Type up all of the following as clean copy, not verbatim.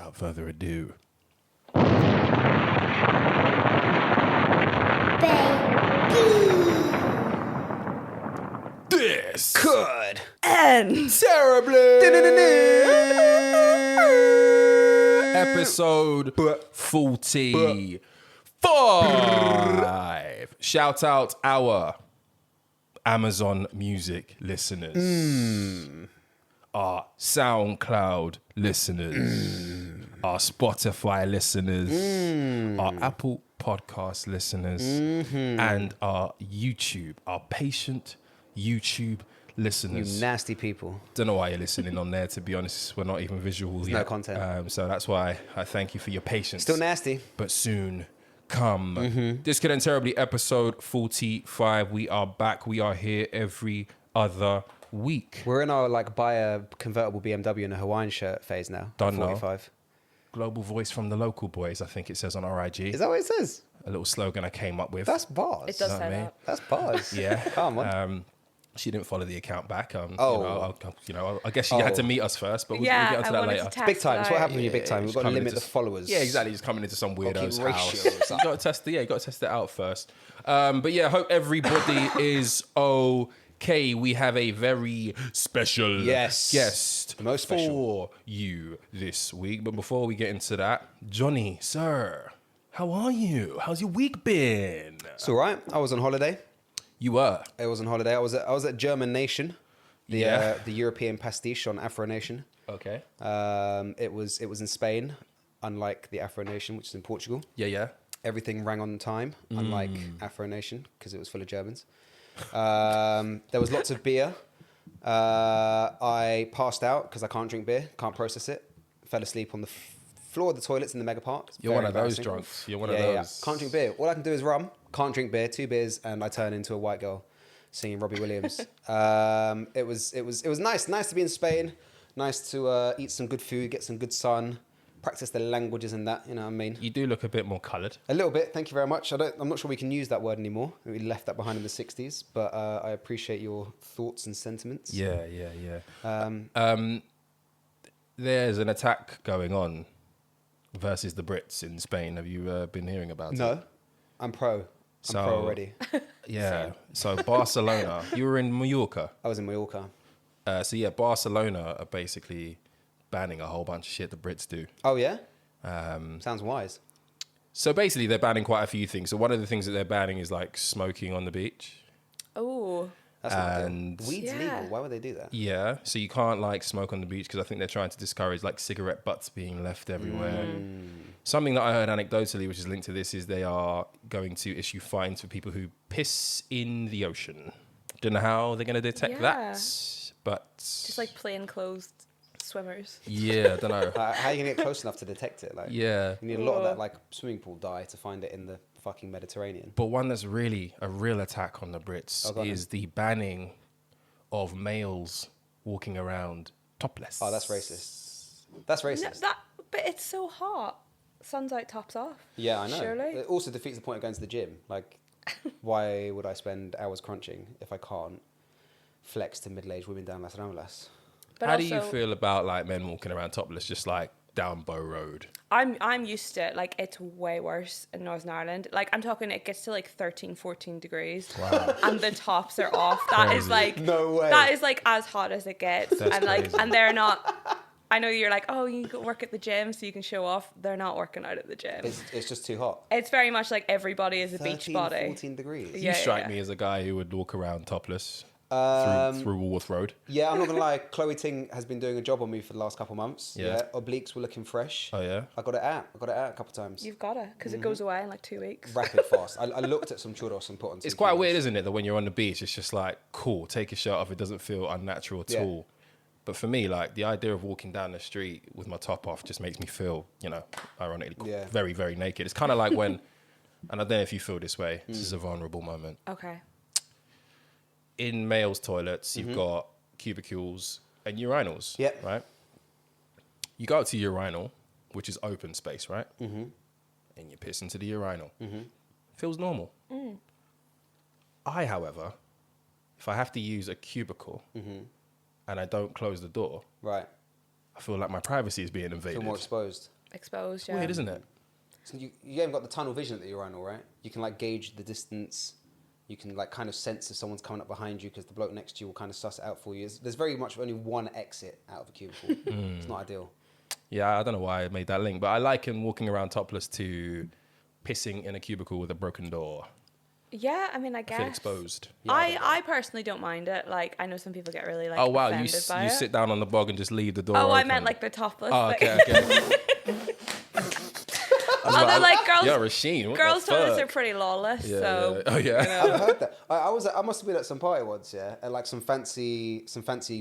without further ado. This Could end terribly. Episode 45. Shout out our Amazon Music listeners, our SoundCloud listeners, our Spotify listeners, our Apple Podcast listeners, and our YouTube, our patient YouTube listeners. you nasty people. Don't know why you're listening on there, to be honest. We're not even visual yet. No content. So that's why I thank you for your patience. Still nasty. But soon come. This Could End Terribly, episode 45. We are back. We are here every other week. We're in our buy a convertible BMW in a Hawaiian shirt phase now. Done now. 45. Global voice from the local boys, I think it says on our IG. Is that what it says? A little slogan I came up with. That's bars. It does Know what I say mean? that. That's bars. Yeah. Come on. She didn't follow the account back. I guess she had to meet us first, but we'll get onto that later. Big time. It's what happens when you're big time. We've got to coming limit into the followers. Yeah, exactly. Just coming into some weirdo's keep house. ratios up. You got to test it out first. But yeah, hope everybody is okay. We have a very special guest The most special. for you this week. But before we get into that, Johnny, sir, how are you? How's your week been? It's all right. I was on holiday. You were. I was on holiday. I was at German Nation, the European pastiche on Afro Nation. Okay. It was in Spain, unlike the Afro Nation, which is in Portugal. Yeah. Everything rang on time, unlike Afro Nation, because it was full of Germans. There was lots of beer. I passed out because I can't drink beer, can't process it. Fell asleep on the floor of the toilets in the mega park. You're one of those drunks. You're one of those. Yeah. Can't drink beer. All I can do is rum. Can't drink beer. 2 beers, and I turn into a white girl singing Robbie Williams. It was nice to be in Spain. Nice to eat some good food, get some good sun, practice the languages and that. You know what I mean? You do look a bit more coloured. A little bit. Thank you very much. I'm not sure we can use that word anymore. We left that behind in the 60s. But I appreciate your thoughts and sentiments. Yeah. There's an attack going on versus the Brits in Spain. Have you been hearing about it? No, I'm pro. I'm pro already. Yeah. So Barcelona, you were in Mallorca. I was in Mallorca. Barcelona are basically banning a whole bunch of shit the Brits do. Oh, yeah? Sounds wise. So basically they're banning quite a few things. So one of the things that they're banning is like smoking on the beach. Oh. That's not And- good. Weed's Yeah. legal. Why would they do that? Yeah. So you can't like smoke on the beach because I think they're trying to discourage like cigarette butts being left everywhere. Something that I heard anecdotally, which is linked to this, is they are going to issue fines for people who piss in the ocean. Don't know how they're going to detect Yeah. that, but Just like plain clothes swimmers. yeah, I don't know. How are you going to get close enough to detect it? Yeah. You need a lot of that swimming pool dye to find it in the fucking Mediterranean. But one that's really a real attack on the Brits go on is the banning of males walking around topless. Oh, that's racist. That's racist. But it's so hot. Sun's out, tops off. Yeah, I know. Surely. It also defeats the point of going to the gym. Like, why would I spend hours crunching if I can't flex to middle-aged women down Las Ramblas? But How do you also, feel about like men walking around topless, just like down Bow Road? I'm used to it. Like, it's way worse in Northern Ireland. Like, I'm talking, it gets to like 13, 14 degrees. Wow. And the tops are off. That is like, No way. that is like as hot as it gets. That's and like, crazy. and they're not, I know you're like, oh, you go work at the gym so you can show off. They're not working out at the gym. It's just too hot. It's very much like everybody is a beach 13, body. 14 degrees. Yeah. You strike me as a guy who would walk around topless through Woolworth Road. Yeah, I'm not gonna lie. Chloe Ting has been doing a job on me for the last couple of months. Yeah. Obliques were looking fresh. Oh yeah. I got it out a couple of times. You've got to, because it goes away in like 2 weeks. Rapid fast. I looked at some churros and put on. It's quite weird, isn't it, that when you're on the beach, it's just like, cool, take your shirt off. It doesn't feel unnatural at all. But for me, like the idea of walking down the street with my top off just makes me feel, ironically, very, very naked. It's kind of like when, and I don't know if you feel this way, this is a vulnerable moment. Okay. In males' toilets, you've got cubicles and urinals, Yep. right? You go out to urinal, which is open space, right? Mm-hmm. And you piss into the urinal. Mm-hmm. Feels normal. I, however, if I have to use a cubicle and I don't close the door, Right. I feel like my privacy is being invaded. Feel more exposed. exposed. Weird, isn't it? So you haven't got the tunnel vision at the urinal, right? You can like gauge the distance. You can like kind of sense if someone's coming up behind you because the bloke next to you will kind of suss it out for you. There's very much only one exit out of a cubicle. It's not ideal. Yeah, I don't know why I made that link, but I liken walking around topless to pissing in a cubicle with a broken door. Yeah, I mean, I guess. I feel exposed. Yeah, I personally don't mind it. Like, I know some people get really like Oh wow, offended by you it. sit down on the bog and just leave the door Oh, open. I meant like the topless. Oh, like- okay. Although like girls, You're Roisin. girls' toilets are pretty lawless. Yeah, so yeah. Oh yeah. you know. I've heard that. I must have been at some party once, yeah, at like some fancy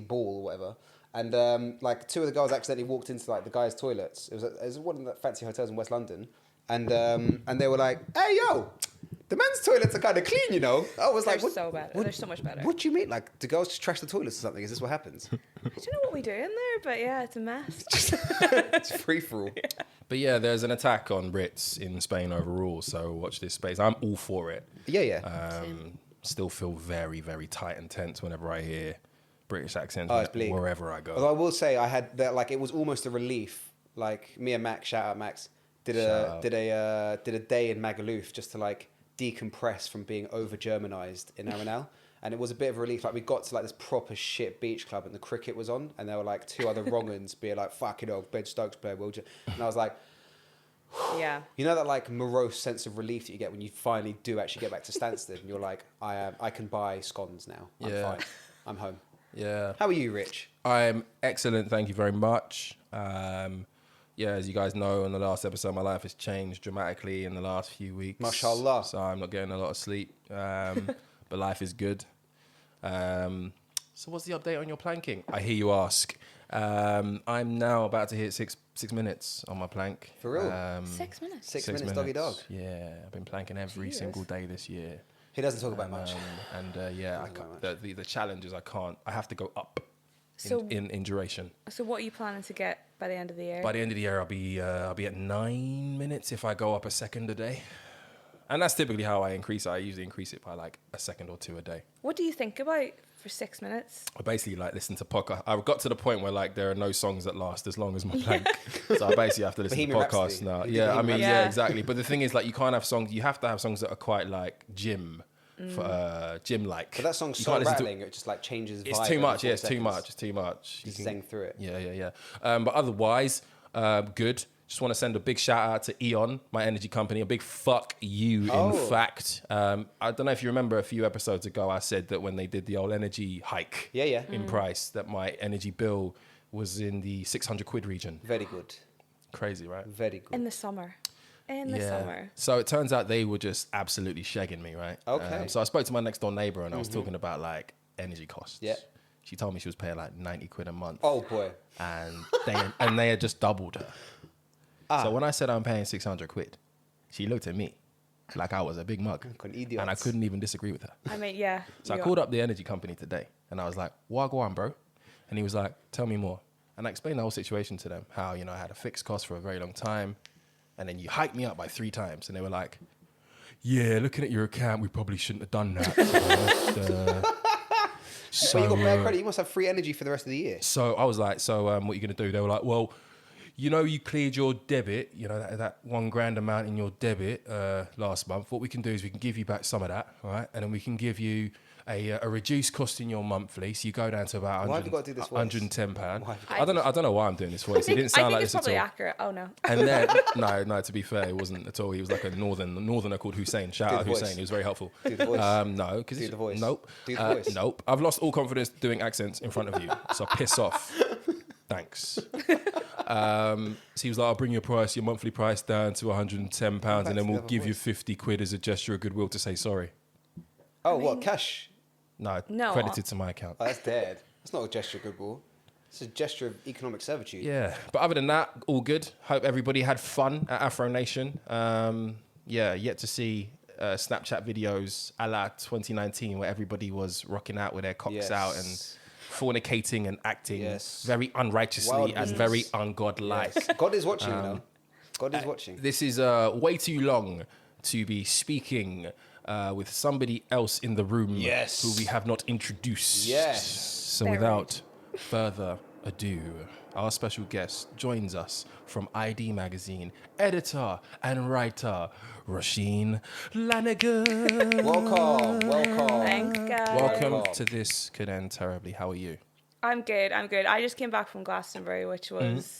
ball or whatever. And like two of the girls accidentally walked into like the guys' toilets. It was one of the fancy hotels in West London, and they were like, "Hey yo, the men's toilets are kind of clean, you know." I was like, They're so bad. They're so much better. What do you mean? Like, do girls just trash the toilets or something? Is this what happens? I don't know what we do in there, but yeah, it's a mess. It's free for all. But yeah, there's an attack on Brits in Spain overall. So watch this space. I'm all for it. Yeah. Still feel very, very tight and tense whenever I hear British accents Oh, it's bleak. wherever I go. Although I will say I had that, like, it was almost a relief. Like me and Max, shout out Max, did a day in Magaluf just to like decompress from being over Germanized in Arenal. And it was a bit of a relief. Like we got to like this proper shit beach club and the cricket was on, and there were like two other wrong'uns being like, "Fucking hell, Ben Stokes player, will you?" And I was like, Yeah. you know that like morose sense of relief that you get when you finally do actually get back to Stansted, and you're like, I can buy scones now. I'm fine. I'm home. Yeah. How are you, Rich? I'm excellent. Thank you very much. Yeah, as you guys know, in the last episode, my life has changed dramatically in the last few weeks. Mashallah. So I'm not getting a lot of sleep, but life is good. So what's the update on your planking? I hear you ask. I'm now about to hit six minutes on my plank. For real? 6 minutes. 6 minutes, doggy dog. Yeah, I've been planking every single day this year. He doesn't talk about much. Yeah, I can't, the challenge is I have to go up So- in duration. So what are you planning to get by the end of the year? By the end of the year, I'll be at 9 minutes if I go up a second a day. And that's typically how I increase it. I usually increase it by like a second or two a day. What do you think about for 6 minutes? I basically like listen to podcasts. I got to the point where like there are no songs that last as long as my plank. So I basically have to listen Bohemian to podcasts Rhapsody. now. You Yeah, do I mean, Bohemian yeah, Rhapsody. exactly. But the thing is, like, you can't have songs. You have to have songs that are quite like gym-like. But that song's You so can't listen to- rattling, it just like changes vibe. It's too every much. 4 Yeah, it's too seconds. much. It's too much. Just You zang through it. Yeah. But otherwise, good. Just want to send a big shout out to Eon, my energy company. A big fuck you, Oh. in fact. I don't know if you remember a few episodes ago, I said that when they did the old energy hike Yeah. in price, that my energy bill was in the 600 quid region. Very good. Crazy, right? Very good. In the summer. In the summer. So it turns out they were just absolutely shagging me, right? Okay. So I spoke to my next door neighbor and I was talking about like energy costs. Yeah. She told me she was paying like 90 quid a month. Oh boy. And they had just doubled her. So when I said I'm paying 600 quid, she looked at me like I was a big mug. Con idiots. And I couldn't even disagree with her. I mean, yeah. So I you called up the energy company today and I was like, what go on, bro? And he was like, tell me more. And I explained the whole situation to them, how, you know, I had a fixed cost for a very long time. And then you hiked me up by 3 times. And they were like, yeah, looking at your account, we probably shouldn't have done that. So you got bad credit. You must have free energy for the rest of the year. So I was like, so what are you going to do? They were like, well, you know, you cleared your debit, you know, that $1,000 amount in your debit last month. What we can do is we can give you back some of that, right? And then we can give you a reduced cost in your monthly. So you go down to about Why have you got to do this voice? £110. Why? I don't know why I'm doing this voice. It didn't sound I think like it's this at probably all. accurate. Oh no. And then, no, to be fair, it wasn't at all. He was like a northerner called Hussein. Shout Do out the voice. Hussein. He was very helpful. Do the voice. No, because Do the voice. Nope. Do the voice. Nope. I've lost all confidence doing accents in front of you. So piss off. Thanks. So he was like, I'll bring your monthly price down to £110 and then we'll give you 50 quid as a gesture of goodwill to say sorry. Oh, what, cash? No. Credited to my account. Oh, that's dead. That's not a gesture of goodwill. It's a gesture of economic servitude. Yeah, but other than that, all good. Hope everybody had fun at Afro Nation. Yet to see Snapchat videos a la 2019 where everybody was rocking out with their cocks Yes. out and fornicating and acting Yes. very unrighteously Wild and business. very ungodlike. Yes. God is watching, you know. God is watching. This is way too long to be speaking with somebody else in the room Yes. who we have not introduced. Yes. So Very without further ado, our special guest joins us from ID Magazine, editor and writer, Roisin Lanigan. Welcome. Thanks, guys. Welcome to This Could End Terribly. How are you? I'm good. I just came back from Glastonbury, which was...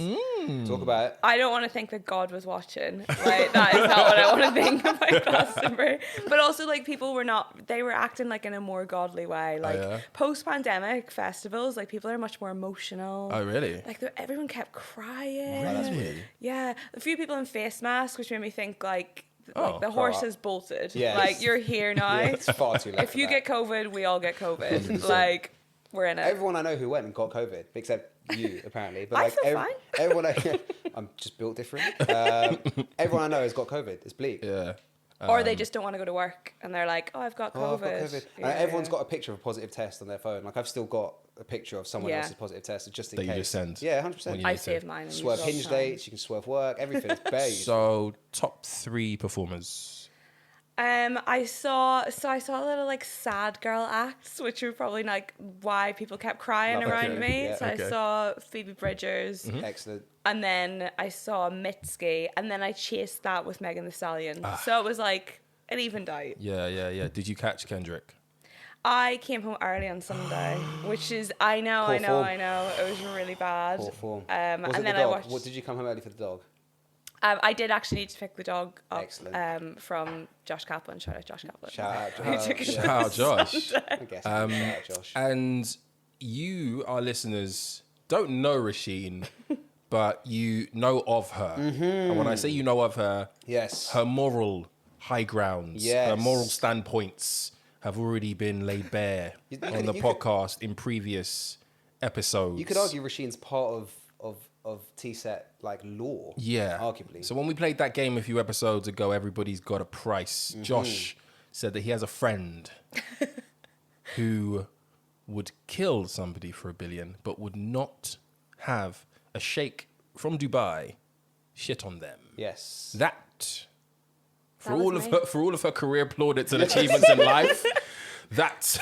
Talk about it. I don't want to think that God was watching. Like, that is not what I want to think about Glastonbury. But also, like, people were not... They were acting, like, in a more godly way. Like, post-pandemic festivals, like, people are much more emotional. Oh, really? Like, everyone kept crying. Oh, that's weird. Yeah. A few people in face masks, which made me think, like Oh, the horse has bolted. Yes. Like, you're here now. Yeah, it's far too late. If you get COVID, we all get COVID. Like... We're in it. Everyone I know who went and got COVID, except you, apparently. But I like feel fine. Everyone, I'm just built different. Everyone I know has got COVID. It's bleak. Yeah. Or they just don't want to go to work and they're like, oh, I've got COVID. I've got COVID. Yeah, And everyone's got a picture of a positive test on their phone. Like I've still got a picture of someone else's positive test, just in that case. you just send. Yeah, 100%. I save mine. And Swerve use it all hinge the time. dates. You can swerve work. Everything's beige. So, top 3 performers. I saw a little like sad girl acts, which were probably like why people kept crying Love around it. me. Yeah. So I saw Phoebe Bridgers, Excellent. and then I saw Mitski, and then I chased that with Megan Thee Stallion. So it was like an evened out. Yeah. Did you catch Kendrick? I came home early on Sunday, which is I know. It was really bad. Poor form. And Was it then the I dog? watched. What, did you come home early for the dog? I did actually need to pick the dog up. Excellent. From Josh Kaplan. Shout out Josh Kaplan. Shout out, Who took it Shout out, Josh. I guess. Shout out, Josh. And you, our listeners, don't know Roisin, but you know of her. And when I say you know of her, Yes. her moral high grounds, Yes. her moral standpoints have already been laid bare on the podcast in previous episodes. You could argue Roisin's part of T-set like law. Yeah. Arguably. So when we played that game a few episodes ago, Everybody's Got a Price, Josh said that he has a friend who would kill somebody for $1 billion, but would not have a sheikh from Dubai shit on them. Yes. That, for was all me. of her career plaudits and achievements in life, that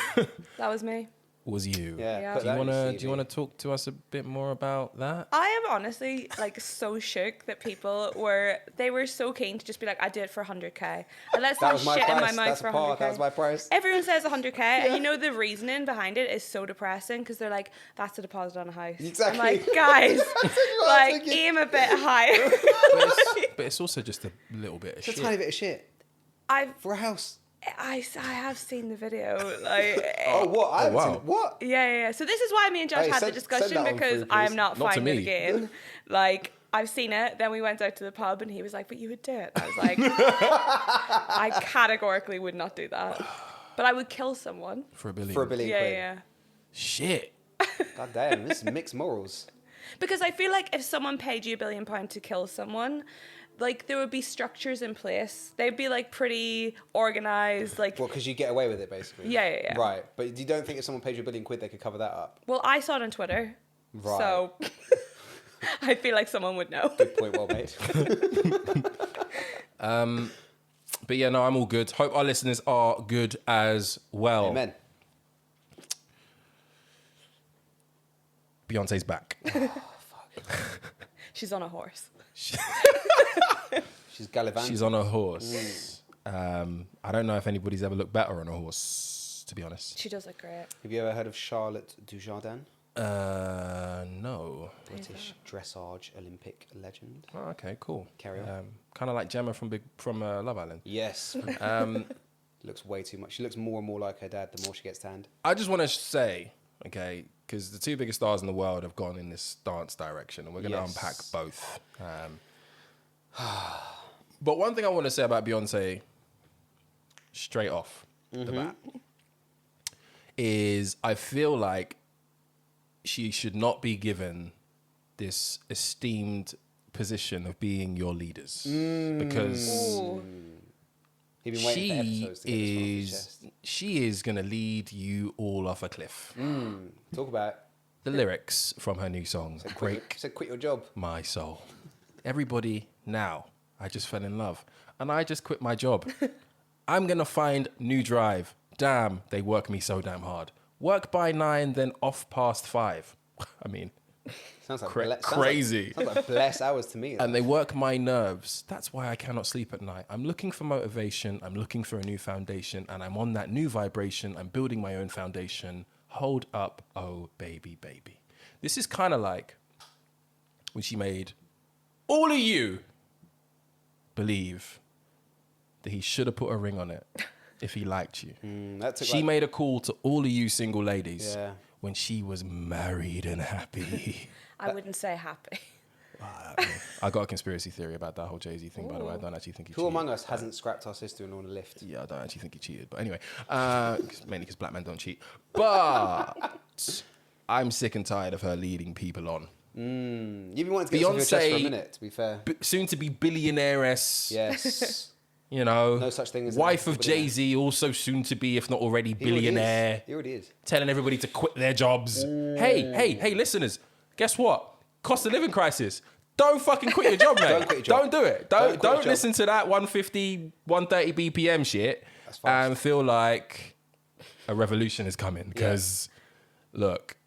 That was me. was you. Yeah. put Do you wanna talk to us a bit more about that? I am honestly like so shook that people were so keen to just be like, I did it for 100k. And let's That not was my shit in my price. mouth That's for a par. 100k. That was my price. Everyone says 100k, and you know the reasoning behind it is so depressing because they're like, that's a deposit on a house. Exactly. I'm like, guys, like aim a bit higher. But it's also just a little bit of It's a shit. tiny bit of shit for a house. I have seen the video. Like, Oh, what? I haven't wow. seen it. What? yeah. So this is why me and Josh Hey, had the send discussion that on because through, I'm please. not Not to finding it me. again. Like, I've seen it. Then we went out to the pub and he was like, but you would do it. I was like, I categorically would not do that. But I would kill someone. For $1 billion. For $1 billion Yeah, quid. yeah. Shit. God damn, this is mixed morals. Because I feel like if someone paid you £1 billion to kill someone, like there would be structures in place. They'd be like pretty organized. Like, Well, because you get away with it, basically. Yeah. Right, but you don't think if someone paid you $1 billion, they could cover that up? well, I saw it on Twitter. Right. So I feel like someone would know. Good point, well made. But yeah, no, I'm all good. Hope our listeners are good as well. Amen. Beyonce's back. She's on a horse. She's gallivant. She's on a horse. I don't know if anybody's ever looked better on a horse, to be honest. She does look great. Have you ever heard of Charlotte Dujardin? No. British dressage Olympic legend. Oh, okay, cool. Carry on. Kind of like Gemma from Love Island. Yes. Looks way too much. She looks more and more like her dad the more she gets tanned. I just want to say, okay, because the 2 biggest stars in the world have gone in this dance direction, and we're going to Yes. unpack both. But one thing I want to say about Beyonce, straight off the bat, is I feel like she should not be given this esteemed position of being your leaders, because Ooh. You've been waiting for episodes to get this one off your chest. she is going to lead you all off a cliff. Talk about it. The lyrics from her new song, Break Said quit your job. My Soul. Everybody now, I just fell in love and I just quit my job. I'm going to find new drive. Damn, they work me so damn hard. Work by 9, then off past 5. I mean, Sounds like crazy. Sounds like blessed hours to me. And they work my nerves. That's why I cannot sleep at night. I'm looking for motivation. I'm looking for a new foundation. And I'm on that new vibration. I'm building my own foundation. Hold up, oh, baby, baby. This is kind of like when she made all of you believe that he should have put a ring on it if he liked you. She made a call to all of you single ladies when she was married and happy. I wouldn't say happy. I got a conspiracy theory about that whole Jay-Z thing, by the way. I don't actually think he cheated. Who among us hasn't scrapped our sister on a lift? Yeah, I don't actually think he cheated. But anyway, mainly because black men don't cheat. But I'm sick and tired of her leading people on. You've been wanting to get this off your chest for a minute, to be fair. Soon to be billionaire-ess. Yes. You know, no such thing as wife of Jay-Z, also soon to be, if not already, billionaire. He already is. Telling everybody to quit their jobs. Hey, listeners, guess what? Cost of living crisis. Don't fucking quit your job, mate. Don't quit your job. Don't do it. Don't listen to that 150, 130 BPM shit and feel like a revolution is coming. Because, look,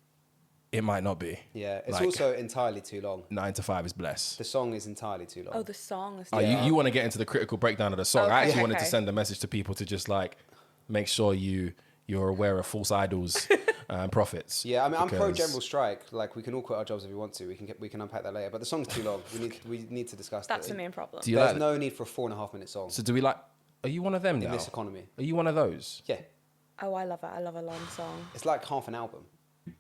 it might not be. Yeah, it's also entirely too long. 9 to 5 is blessed. The song is entirely too long. Oh, the song is too long. You want to get into the critical breakdown of the song. Okay, I actually wanted to send a message to people to just like make sure you're aware of false idols and prophets. Yeah, I mean, I'm pro general strike. Like, we can all quit our jobs if we want to. We can unpack that later. But the song's too long. We need to discuss that. That's the main problem. There's no need for a 4.5 minute song. So do we like? Are you one of them now? In this economy. Are you one of those? Yeah. Oh, I love it. I love a long song. It's like half an album.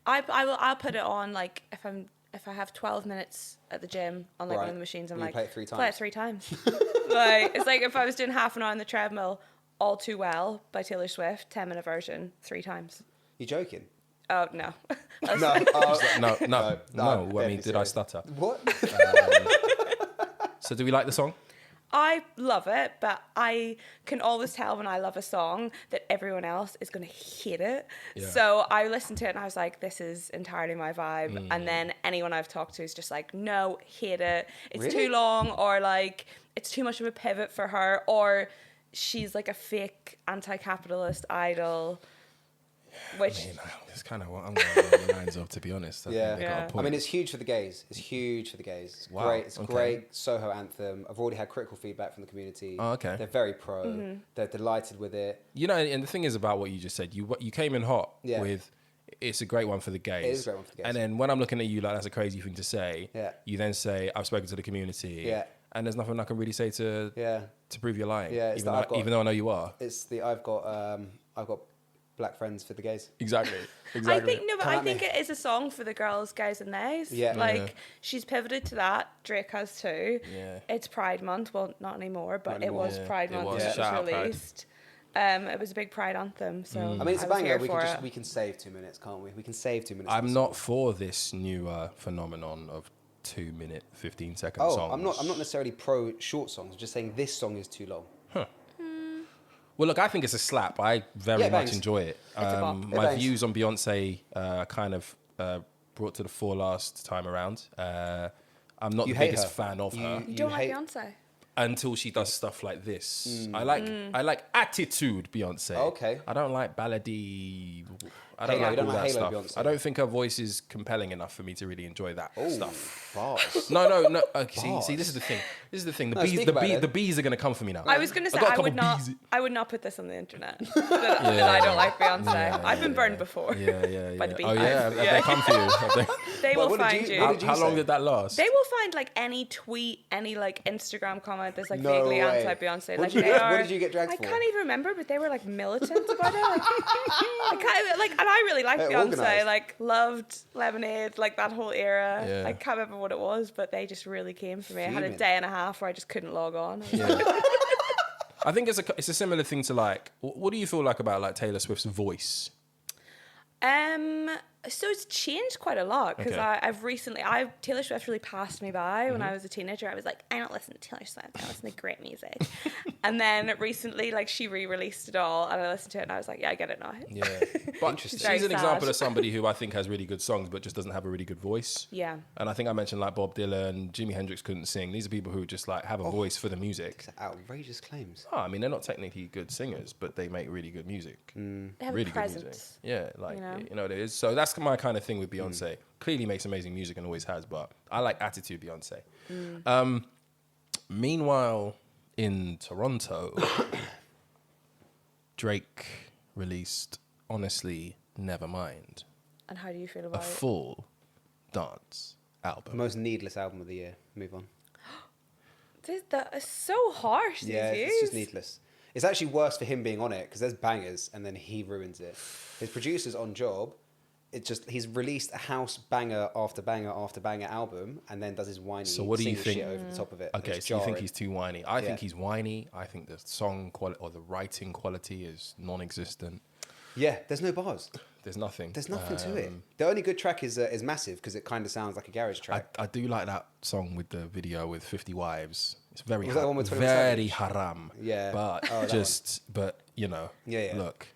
I'll put it on like if I have 12 minutes at the gym on like one of the machines, I'm like play it 3 times. Play it 3 times. Like it's like if I was doing half an hour on the treadmill, All Too Well by Taylor Swift, 10-minute version, 3 times. You joking? Oh no. No. I mean, did I stutter? What? So do we like the song? I love it, but I can always tell when I love a song that everyone else is going to hate it. Yeah. So I listened to it and I was like, this is entirely my vibe. And then anyone I've talked to is just like, no, hate it. It's too long, or like, it's too much of a pivot for her, or she's like a fake anti-capitalist idol. Which it's kind of what I'm going the lines of, to be honest. I think they got a point. I mean, it's huge for the gays. It's huge for the gays. It's great. It's a great Soho anthem. I've already had critical feedback from the community. Oh, okay. They're very pro. Mm-hmm. They're delighted with it. You know, and the thing is about what you just said, you came in hot with, it's a great one for the gays. It is a great one for the gays. And then when I'm looking at you like that's a crazy thing to say, you then say, I've spoken to the community. Yeah. And there's nothing I can really say to prove you're lying. Yeah, even though I know you are. It's the I've got black friends for the gays. Exactly. I think it is a song for the girls, guys, and theys. Yeah. She's pivoted to that. Drake has too. Yeah. It's Pride Month. Well, not anymore, but it was Pride Month when it was released. It was a big Pride anthem. So I mean, it's a banger. We can save 2 minutes, can't we? We can save 2 minutes. I'm not for this new phenomenon of 2-minute, 15-second songs. I'm not necessarily pro short songs. I'm just saying this song is too long. Well, look, I think it's a slap. I very much enjoy it. My views on Beyonce kind of brought to the fore last time around. I'm not the biggest fan of her. You don't like Beyonce? Until she does stuff like this. I like attitude Beyonce. Okay. I don't like ballady. I don't like all that stuff. Beyonce. I don't think her voice is compelling enough for me to really enjoy that stuff. Bars. No. See, this is the thing. The bees are going to come for me now. I was going to say I would not put this on the internet. that I don't like Beyonce. I've been burned before. Yeah. By the bees. Oh yeah, they come for you. They will find you. How long did that last? They will find like any tweet, any like Instagram comment that's like vaguely anti-Beyonce. What did you get dragged for? I can't even remember, but they were like militant about it. And I really liked Beyonce. Organized. Like loved Lemonade, like that whole era. Yeah. I can't remember what it was, but they just really came for me. I had a day and a half where I just couldn't log on. I think it's a similar thing to like. What do you feel like about like Taylor Swift's voice? So it's changed quite a lot because Taylor Swift really passed me by when I was a teenager. I was like, I don't listen to Taylor Swift, I listen to great music. And then recently, like, she re-released it all and I listened to it and I was like, yeah, I get it now. Yeah. But she's an example of somebody who I think has really good songs but just doesn't have a really good voice. Yeah. And I think I mentioned like Bob Dylan, Jimi Hendrix couldn't sing. These are people who just like have a voice for the music. These are outrageous claims. Oh, I mean, they're not technically good singers, but they make really good music. They have really a presence. good music. Yeah, like, you know what it is. So that's that's my kind of thing with Beyonce. Clearly makes amazing music and always has, but I like attitude Beyonce. Meanwhile, in Toronto, Drake released Honestly Nevermind, And how do you feel a about it? full dance album. Most needless album of the year. Move on. That is so harsh. Yeah, these it's just views. needless. It's actually worse for him being on it because there's bangers and then he ruins it. His producer's on job. He's released a house banger after banger after banger album and then does his whiny So what do you think? shit over the top of it. Okay, It's so you think jarring. he's too whiny? I think he's whiny. I think the song quality or the writing quality is non-existent. Yeah, there's no bars. There's nothing. There's nothing to it. The only good track is Massive because it kind of sounds like a garage track. I do like that song with the video with 50 Wives. It's very Was that the one with 21 very Savage? haram. Yeah. But but you know, Yeah. look.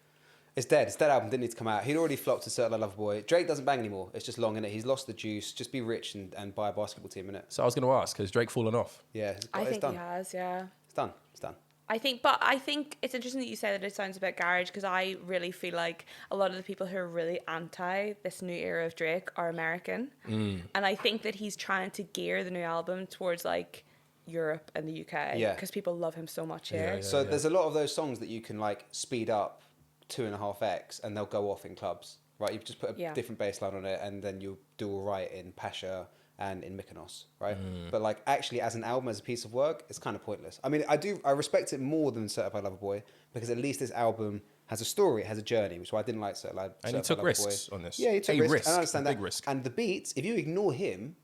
It's dead. It's dead album. Didn't need to come out. He'd already flopped to Certain Loverboy. Drake doesn't bang anymore. It's just long in it. He's lost the juice. Just be rich and buy a basketball team in it. So I was going to ask, has Drake fallen off? Yeah, I it's think done. he has, yeah. It's done. It's done. I think it's interesting that you say that it sounds a bit garage because I really feel like a lot of the people who are really anti this new era of Drake are American. And I think that he's trying to gear the new album towards like Europe and the UK because people love him so much here. So there's a lot of those songs that you can like speed up 2.5x and they'll go off in clubs, right? You just put a different bass line on it and then you'll do all right in Pasha and in Mykonos, right? But like actually as an album, as a piece of work, it's kind of pointless. I mean, I respect it more than Certified Lover Boy because at least this album has a story, it has a journey, which is why I didn't like Certified And he took Lover risks Boy. on this. Yeah, he took A risks. risk, And I understand a that. big risk. And the beats, if you ignore him,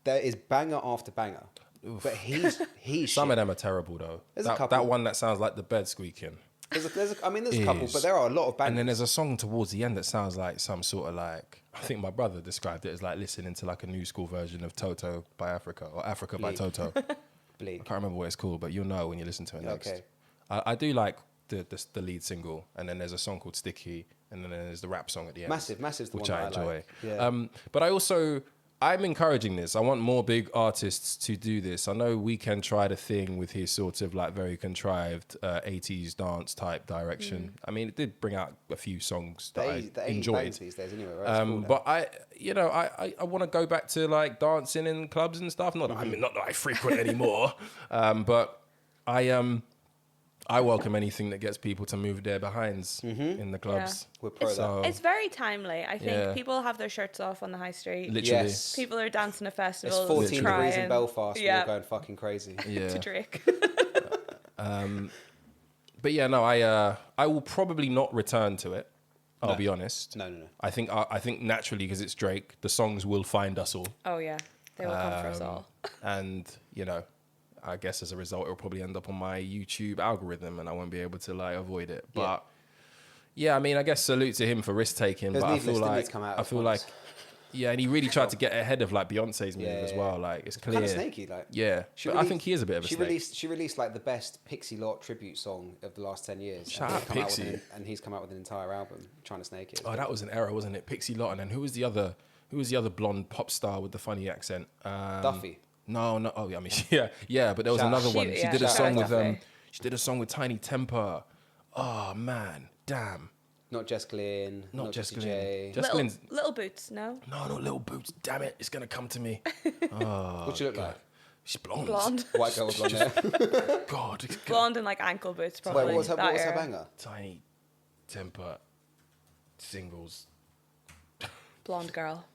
there is banger after banger. Oof. But he's Some of them are terrible though. There's a couple. That one that sounds like the bed squeaking. There's a couple, but there are a lot of bangers. And then there's a song towards the end that sounds like some sort of like, I think my brother described it as like listening to like a new school version of Toto by Africa or Africa by Toto. Bleak. I can't remember what it's called, but you'll know when you listen to it next. Okay. I do like the lead single, and then there's a song called Sticky, and then there's the rap song at the end. Massive's the which one I that I enjoy. like. Yeah. But I'm encouraging this. I want more big artists to do this. I know Weeknd tried a thing with his sort of like very contrived 80s dance type direction. I mean, it did bring out a few songs that I enjoyed. These days anyway, right? It's cool But I want to go back to like dancing in clubs and stuff. Not that I frequent anymore, but I welcome anything that gets people to move their behinds in the clubs. Yeah. We're pro that. It's very timely. I think people have their shirts off on the high street. Literally. Yes. People are dancing at It's festivals. 14 crying. degrees in Belfast. Yeah. We're going fucking crazy. Yeah. To Drake. But yeah, no, I will probably not return to it. I'll be honest. No. I think naturally because it's Drake, the songs will find us all. Oh yeah, they will come for us all. And I guess as a result, it'll probably end up on my YouTube algorithm, and I won't be able to like avoid it. But yeah, I mean, I guess salute to him for risk taking. But I feel like, yeah, and he really tried to get ahead of like Beyonce's move as well. Like it's clear, Kind of snaky, like but I think he is a bit of a snake. She released like the best Pixie Lot tribute song of the last 10 years. Shout out Pixie. And he's come out with an entire album trying to snake it. Oh, that was an era, wasn't it? Pixie Lot, and then who was the other blonde pop star with the funny accent? Duffy. No. Oh, yeah, I mean, yeah. But there was another one. She did a song with She did a song with Tiny Temper. Oh man, damn. Not Jess Glynn. Not Jessie J. Little Boots, no. No, not Little Boots. Damn it, it's gonna come to me. What she look like? She's blonde. White girl with blonde hair. God. Blonde and like ankle boots, probably. Wait, what was her banger? Tiny Temper singles. Blonde girl.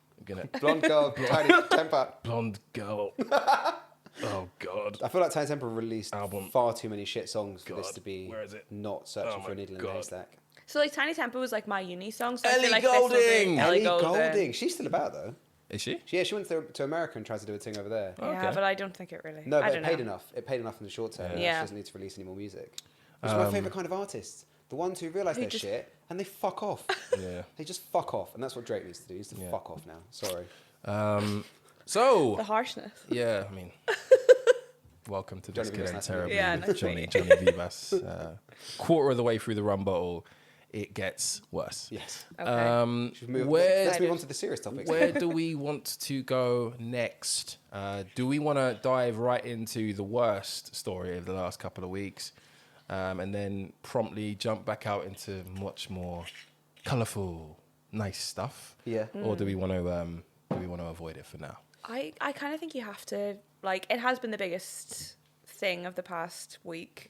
Blonde girl, Tiny Temper. Blonde girl. Oh God. I feel like Tiny Temper released Album. far too many shit songs for this to be Where is it? not searching for a needle in a haystack. So like Tiny Temper was like my uni song. So I Ellie feel like Goulding! This will be Ellie Goulding. Goulding. She's still about though. Is she? Yeah, she went to America and tried to do a thing over there. Yeah, Okay. but I don't think it really. No, I but don't it paid know. enough. It paid enough in the short term. Yeah. She doesn't need to release any more music. Which is my favourite kind of artists. The ones who realise their shit and they fuck off. Yeah. They just fuck off. And that's what Drake needs to do. He needs to fuck off now. Sorry. So. The harshness. Yeah, I mean. Welcome to this Johnny good Vivas, and nice terrible. Yeah, nice to Johnny meet you. Vivas. Quarter of the way through the rum bottle, it gets worse. Yes. Okay. Let's move on to the serious topics. Where do we want to go next? Do we want to dive right into the worst story of the last couple of weeks and then promptly jump back out into much more colourful, nice stuff? Yeah. Or do we want to avoid it for now? I kind of think you have to, like, it has been the biggest thing of the past week.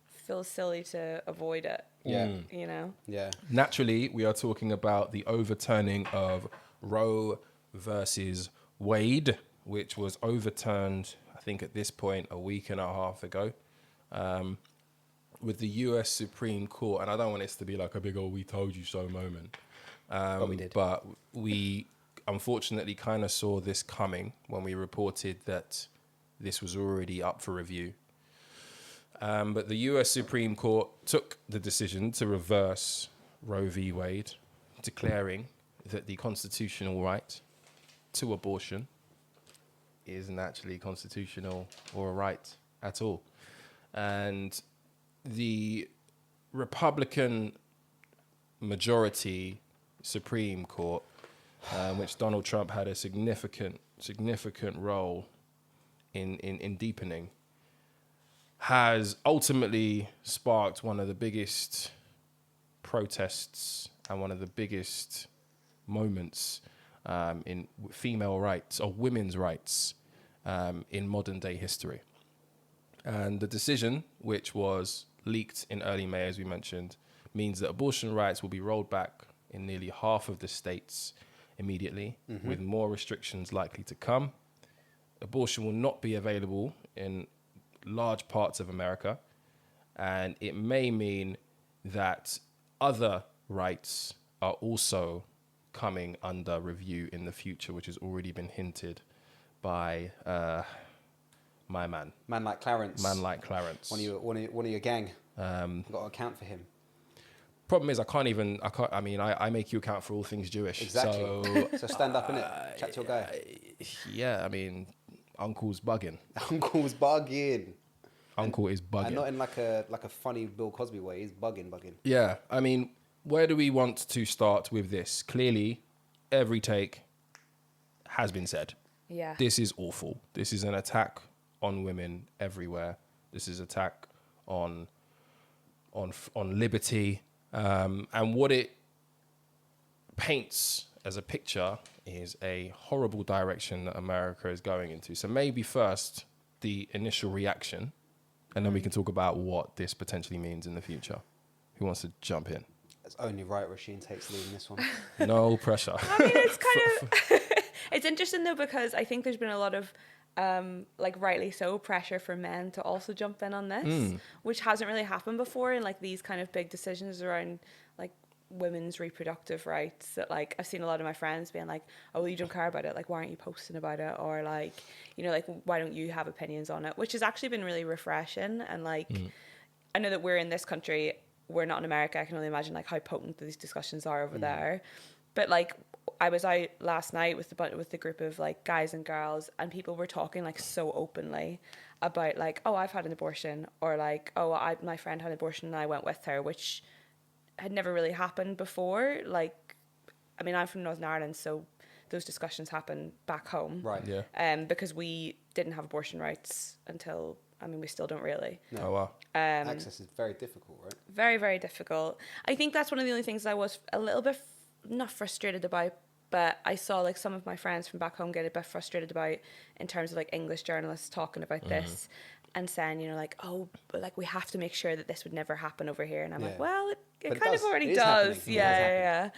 Feels silly to avoid it. Yeah. You know? Yeah. Naturally, we are talking about the overturning of Roe versus Wade, which was overturned, I think at this point, a week and a half ago, with the US Supreme Court. And I don't want this to be like a big old "we told you so" moment. But we did. But we unfortunately kind of saw this coming when we reported that this was already up for review. But the US Supreme Court took the decision to reverse Roe v. Wade, declaring that the constitutional right to abortion isn't actually constitutional or a right at all. And the Republican majority Supreme Court, which Donald Trump had a significant role in deepening, has ultimately sparked one of the biggest protests and one of the biggest moments in female rights or women's rights in modern day history. And the decision, which was leaked in early May, as we mentioned, means that abortion rights will be rolled back in nearly half of the states immediately, with more restrictions likely to come. Abortion will not be available in large parts of America, and it may mean that other rights are also coming under review in the future, which has already been hinted by my man. Man like Clarence. Man like Clarence. One of your gang. I've got to account for him. Problem is, I make you account for all things Jewish. Exactly. So stand up, innit? Chat to your guy. Yeah, I mean, Uncle's bugging. Uncle's bugging. Uncle is bugging. And not in like a funny Bill Cosby way. He's bugging. Yeah, I mean, where do we want to start with this? Clearly, every take has been said. Yeah. This is awful. This is an attack on women everywhere. This is attack on liberty. And what it paints as a picture is a horrible direction that America is going into. So maybe first the initial reaction, and then we can talk about what this potentially means in the future. Who wants to jump in? It's only right Roisin takes lead in this one. No pressure. I mean, it's kind of... It's interesting, though, because I think there's been a lot of, rightly so, pressure for men to also jump in on this, which hasn't really happened before in, like, these kind of big decisions around, like, women's reproductive rights that, like, I've seen a lot of my friends being like, oh, well, you don't care about it, like, why aren't you posting about it? Or, like, you know, like, why don't you have opinions on it? Which has actually been really refreshing. And, like, I know that we're in this country, we're not in America. I can only imagine, like, how potent these discussions are over there. But, like, I was out last night with the group of, like, guys and girls, and people were talking, like, so openly about, like, oh, I've had an abortion, or, like, oh, my friend had an abortion and I went with her, which had never really happened before. Like, I mean, I'm from Northern Ireland, so those discussions happen back home. Right. Yeah. Because we didn't have abortion rights until, I mean, we still don't really. No. Oh, wow. Access is very difficult, right? Very, very difficult. I think that's one of the only things I was a little bit, not frustrated about, but I saw, like, some of my friends from back home get a bit frustrated about in terms of, like, English journalists talking about this and saying, you know, like, oh, but, like, we have to make sure that this would never happen over here. And I'm like, well, it kind of already does. Yeah.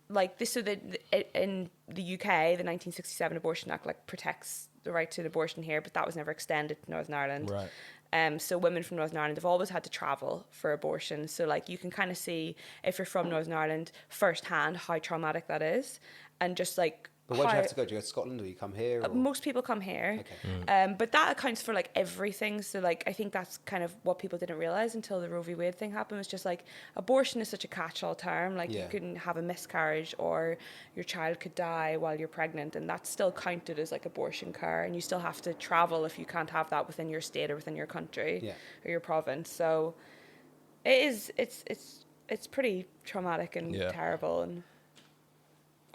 Like, this, so in the UK, the 1967 Abortion Act, like, protects the right to an abortion here, but that was never extended to Northern Ireland. Right. So women from Northern Ireland have always had to travel for abortion. So, like, you can kind of see, if you're from Northern Ireland, firsthand how traumatic that is. And just, like... But where do you have to go? Do you go to Scotland, or you come here? Or? Most people come here. Okay. But that accounts for, like, everything. So, like, I think that's kind of what people didn't realise until the Roe v. Wade thing happened. Was just, like, abortion is such a catch-all term. Like, you can have a miscarriage, or your child could die while you're pregnant, and that's still counted as, like, abortion care. And you still have to travel if you can't have that within your state or within your country or your province. So it's pretty traumatic and terrible and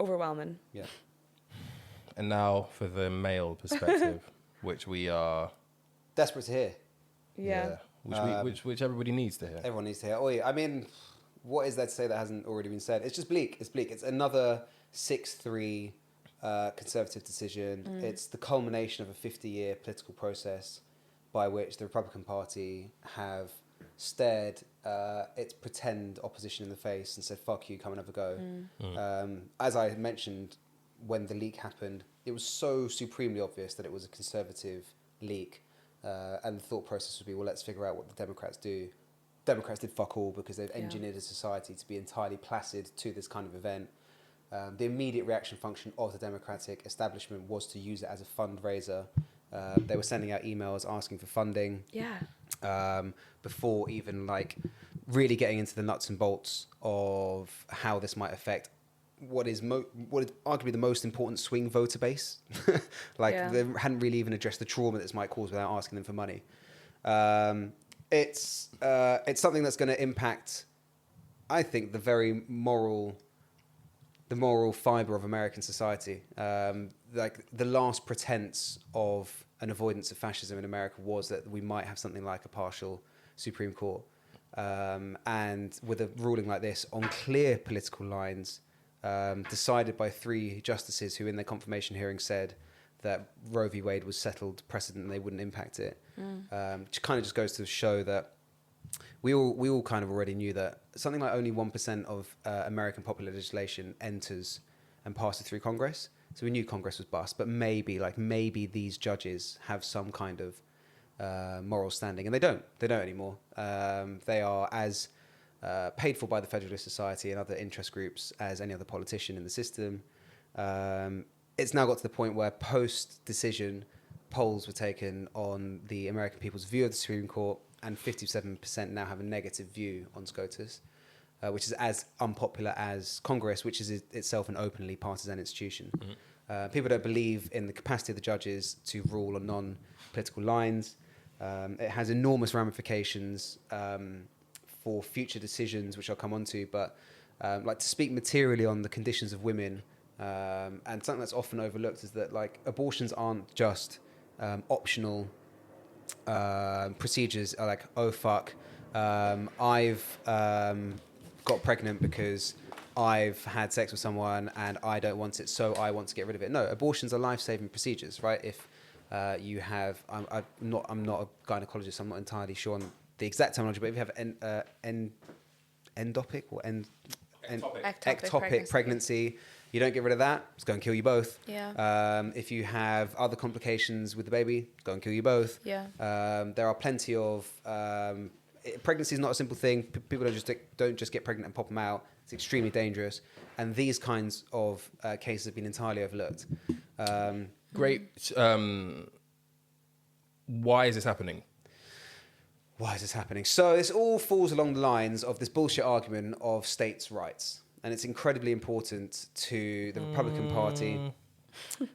overwhelming. Yeah. And now for the male perspective, which we are desperate to hear. Yeah. Which everybody needs to hear. Everyone needs to hear. Oh, yeah. I mean, what is there to say that hasn't already been said? It's just bleak. It's bleak. It's another 6-3 conservative decision. It's the culmination of a 50-year political process by which the Republican Party have stared its pretend opposition in the face and said, fuck you, come and have a go. As I mentioned, when the leak happened, it was so supremely obvious that it was a conservative leak. And the thought process would be, well, let's figure out what the Democrats do. Democrats did fuck all because they've engineered a society to be entirely placid to this kind of event. The immediate reaction function of the Democratic establishment was to use it as a fundraiser. They were sending out emails asking for funding. Before even like really getting into the nuts and bolts of how this might affect what is arguably the most important swing voter base. They hadn't really even addressed the trauma this might cause without asking them for money. It's something that's going to impact, I think, the moral fiber of American society. Like the last pretense of an avoidance of fascism in America was that we might have something like a partial Supreme Court. And with a ruling like this on clear political lines, decided by 3 justices who in their confirmation hearing said that Roe v. Wade was settled precedent and they wouldn't impact it. Which kind of just goes to show that we all kind of already knew that something like only 1% of American popular legislation enters and passes through Congress. So we knew Congress was bust, but maybe these judges have some kind of moral standing, and they don't anymore. They are as paid for by the Federalist Society and other interest groups as any other politician in the system. It's now got to the point where post-decision polls were taken on the American people's view of the Supreme Court, and 57% now have a negative view on SCOTUS, which is as unpopular as Congress, which is itself an openly partisan institution. People don't believe in the capacity of the judges to rule on non-political lines. It has enormous ramifications for future decisions, which I'll come on to, but like to speak materially on the conditions of women, and something that's often overlooked is that like abortions aren't just optional procedures. Are like, oh fuck, I've got pregnant because I've had sex with someone and I don't want it, so I want to get rid of it. No, abortions are life-saving procedures, right? If you have, I'm not a gynecologist, I'm not entirely sure on the exact terminology, but if you have endopic or ectopic pregnancy, you don't get rid of that, it's going to kill you both. If you have other complications with the baby, it's going to kill you both. There are plenty of pregnancy is not a simple thing. People don't just get pregnant and pop them out. It's extremely dangerous, and these kinds of cases have been entirely overlooked. Great. Why is this happening? Why is this happening? So this all falls along the lines of this bullshit argument of states' rights, and it's incredibly important to the Republican Party.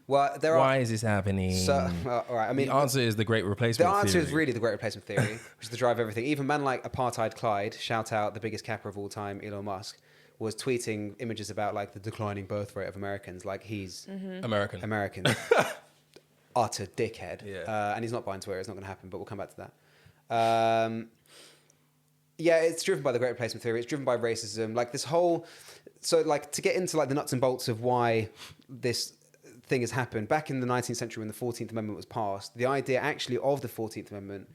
Well, why is this happening? So, all right. I mean, the answer is the Great Replacement Theory. The answer is really the Great Replacement Theory, which is the drive of everything. Even man like Apartheid Clyde, shout out the biggest capper of all time, Elon Musk, was tweeting images about like the declining birth rate of Americans, like he's American. Utter dickhead. And he's not buying Twitter. It's not going to happen, but we'll come back to that. It's driven by the Great Replacement Theory. It's driven by racism. Like this whole... So like to get into like the nuts and bolts of why this thing has happened, back in the 19th century when the 14th Amendment was passed, the idea actually of the 14th Amendment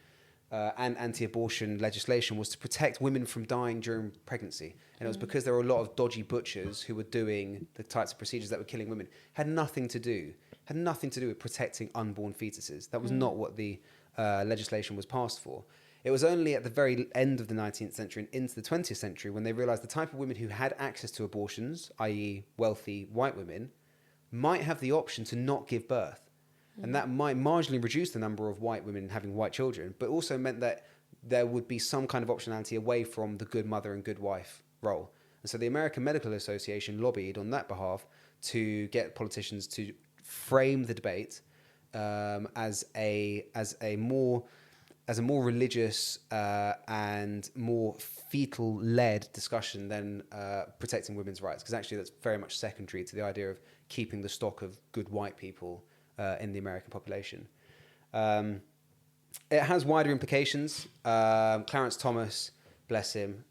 and anti-abortion legislation was to protect women from dying during pregnancy. And it was because there were a lot of dodgy butchers who were doing the types of procedures that were killing women. Had nothing to do with protecting unborn fetuses. That was not what the legislation was passed for. It was only at the very end of the 19th century and into the 20th century when they realized the type of women who had access to abortions, i.e. wealthy white women, might have the option to not give birth. And that might marginally reduce the number of white women having white children, but also meant that there would be some kind of optionality away from the good mother and good wife role. And so the American Medical Association lobbied on that behalf to get politicians to frame the debate as a more religious and more fetal-led discussion than protecting women's rights, because actually that's very much secondary to the idea of keeping the stock of good white people in the American population. It has wider implications. Clarence Thomas, bless him,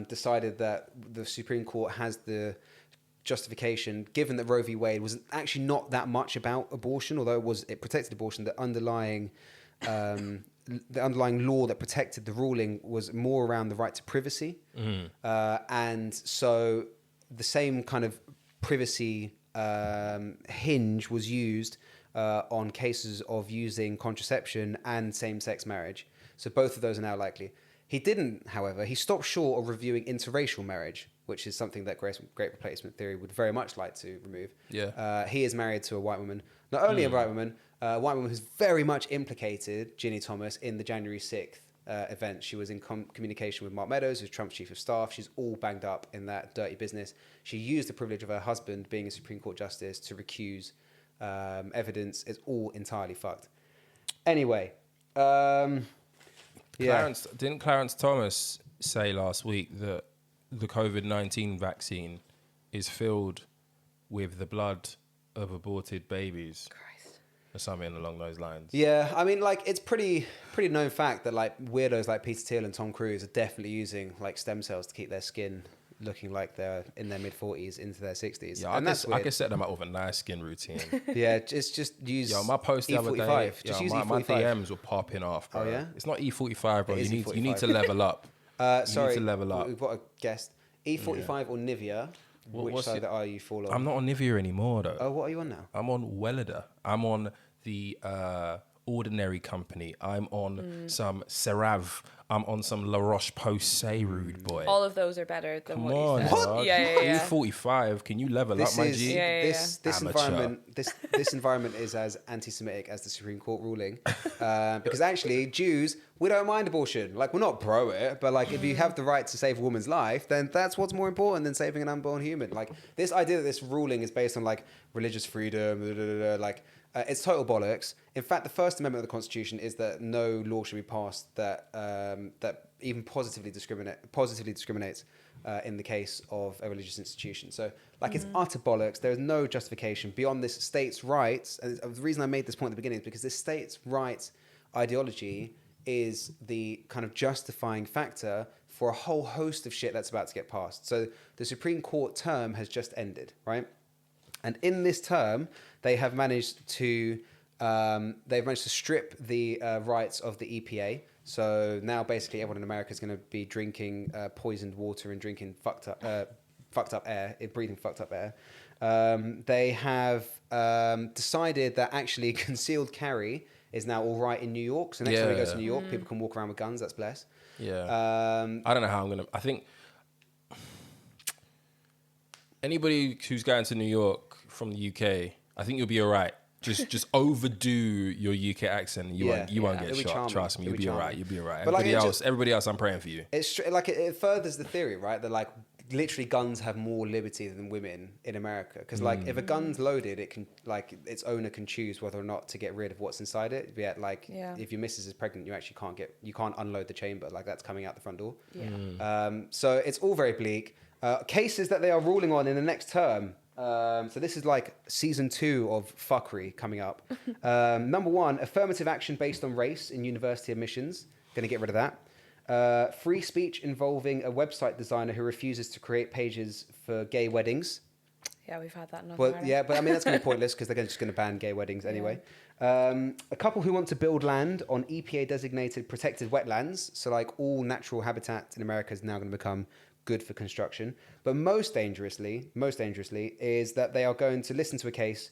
decided that the Supreme Court has the justification, given that Roe v. Wade was actually not that much about abortion, although it protected abortion. The underlying law that protected the ruling was more around the right to privacy, and so the same kind of privacy hinge was used on cases of using contraception and same-sex marriage. So both of those are now likely. He didn't, however, he stopped short of reviewing interracial marriage, which is something that great replacement theory would very much like to remove. Yeah. He is married to a white woman. Not only a white woman who's very much implicated Ginny Thomas in the January 6th event. She was in communication with Mark Meadows, who's Trump's chief of staff. She's all banged up in that dirty business. She used the privilege of her husband being a Supreme Court justice to recuse evidence. It's all entirely fucked. Anyway, Didn't Clarence Thomas say last week that the COVID-19 vaccine is filled with the blood of aborted babies? Christ. Or something along those lines. Yeah, I mean, like, it's pretty known fact that, like, weirdos like Peter Thiel and Tom Cruise are definitely using, like, stem cells to keep their skin looking like they're in their mid-40s into their 60s. Yeah, I could set them up with a nice skin routine. Yeah, it's just use my post the other day, use my E45. DMs were popping off, bro. Oh, yeah? It's not E45, bro. It is You E45. need to level up. Sorry, need to level up. we've got a guest. E45 or Nivea? Which side are you fall on? I'm not on Nivea anymore, though. Oh, what are you on now? I'm on Wellida. I'm on the Ordinary Company. I'm on some CeraVe. I'm on some La Roche-Posay, rude boy. All of those are better than Come what on, you said. dog. Yeah. E45. Can you level up, my G? This environment. This environment is as anti-Semitic as the Supreme Court ruling, because actually Jews, we don't mind abortion. Like, we're not pro it, but like if you have the right to save a woman's life, then that's what's more important than saving an unborn human. Like, this idea that this ruling is based on like religious freedom, it's total bollocks. In fact, the First Amendment of the Constitution is that no law should be passed that even positively discriminates in the case of a religious institution. So, like, it's utter bollocks. There is no justification beyond this states' rights. And the reason I made this point at the beginning is because this states' rights ideology is the kind of justifying factor for a whole host of shit that's about to get passed. So, the Supreme Court term has just ended, right? And in this term, they have managed to strip the rights of the EPA. So now basically everyone in America is going to be drinking poisoned water and drinking fucked up air, breathing fucked up air. They have decided that actually concealed carry is now all right in New York. So next time we go to New York, people can walk around with guns. That's blessed. Yeah. I don't know how I'm going to... I think anybody who's going to New York from the UK, I think you'll be all right. Just overdo your UK accent. And you won't get shot. Charming. Trust me, you'll be all right. You'll be all right. But Everybody else, I'm praying for you. It's like it furthers the theory, right? That like literally guns have more liberty than women in America. Because like if a gun's loaded, it can like its owner can choose whether or not to get rid of what's inside it. Yet like if your missus is pregnant, you actually can't unload the chamber. Like that's coming out the front door. Yeah. So it's all very bleak. Cases that they are ruling on in the next term. So this is like season 2 of fuckery coming up. Number 1, affirmative action based on race in university admissions. Going to get rid of that. Free speech involving a website designer who refuses to create pages for gay weddings. Yeah, we've had that. But I mean that's going to be pointless because they're just going to ban gay weddings anyway. A couple who want to build land on EPA designated protected wetlands. So like all natural habitat in America is now going to become good for construction. But most dangerously is that they are going to listen to a case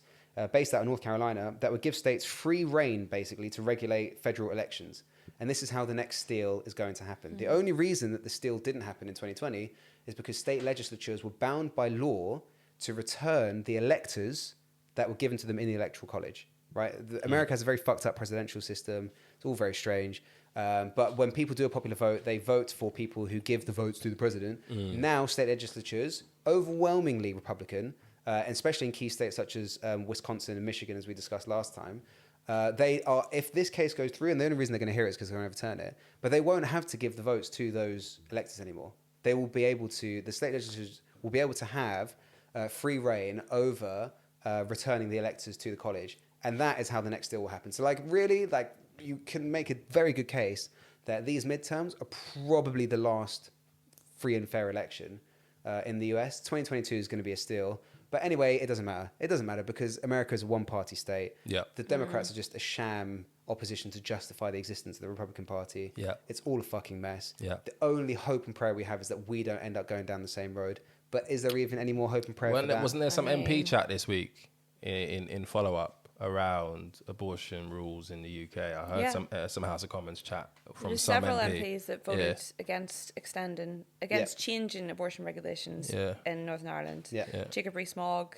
based out of North Carolina that would give states free reign basically to regulate federal elections. And this is how the next steal is going to happen. The only reason that the steal didn't happen in 2020 is because state legislatures were bound by law to return the electors that were given to them in the electoral college, right? America has a very fucked up presidential system. It's all very strange. But when people do a popular vote, they vote for people who give the votes to the president. Now, state legislatures, overwhelmingly Republican, and especially in key states such as Wisconsin and Michigan, as we discussed last time, they are, if this case goes through, and the only reason they're going to hear it is because they're going to overturn it, but they won't have to give the votes to those electors anymore. They will be able to, the state legislatures will be able to have free reign over returning the electors to the college. And that is how the next deal will happen. So, like, really, like, you can make a very good case that these midterms are probably the last free and fair election in the US. 2022 is going to be a steal. But anyway, it doesn't matter. It doesn't matter because America is a one-party state. Yeah. The Democrats are just a sham opposition to justify the existence of the Republican Party. Yeah. It's all a fucking mess. Yeah. The only hope and prayer we have is that we don't end up going down the same road. But is there even any more hope and prayer for that? Wasn't there some MP chat this week in follow-up around abortion rules in the UK? I heard some House of Commons chat from There's some several MP. MPs that voted against changing abortion regulations in Northern Ireland. Jacob Rees-Mogg,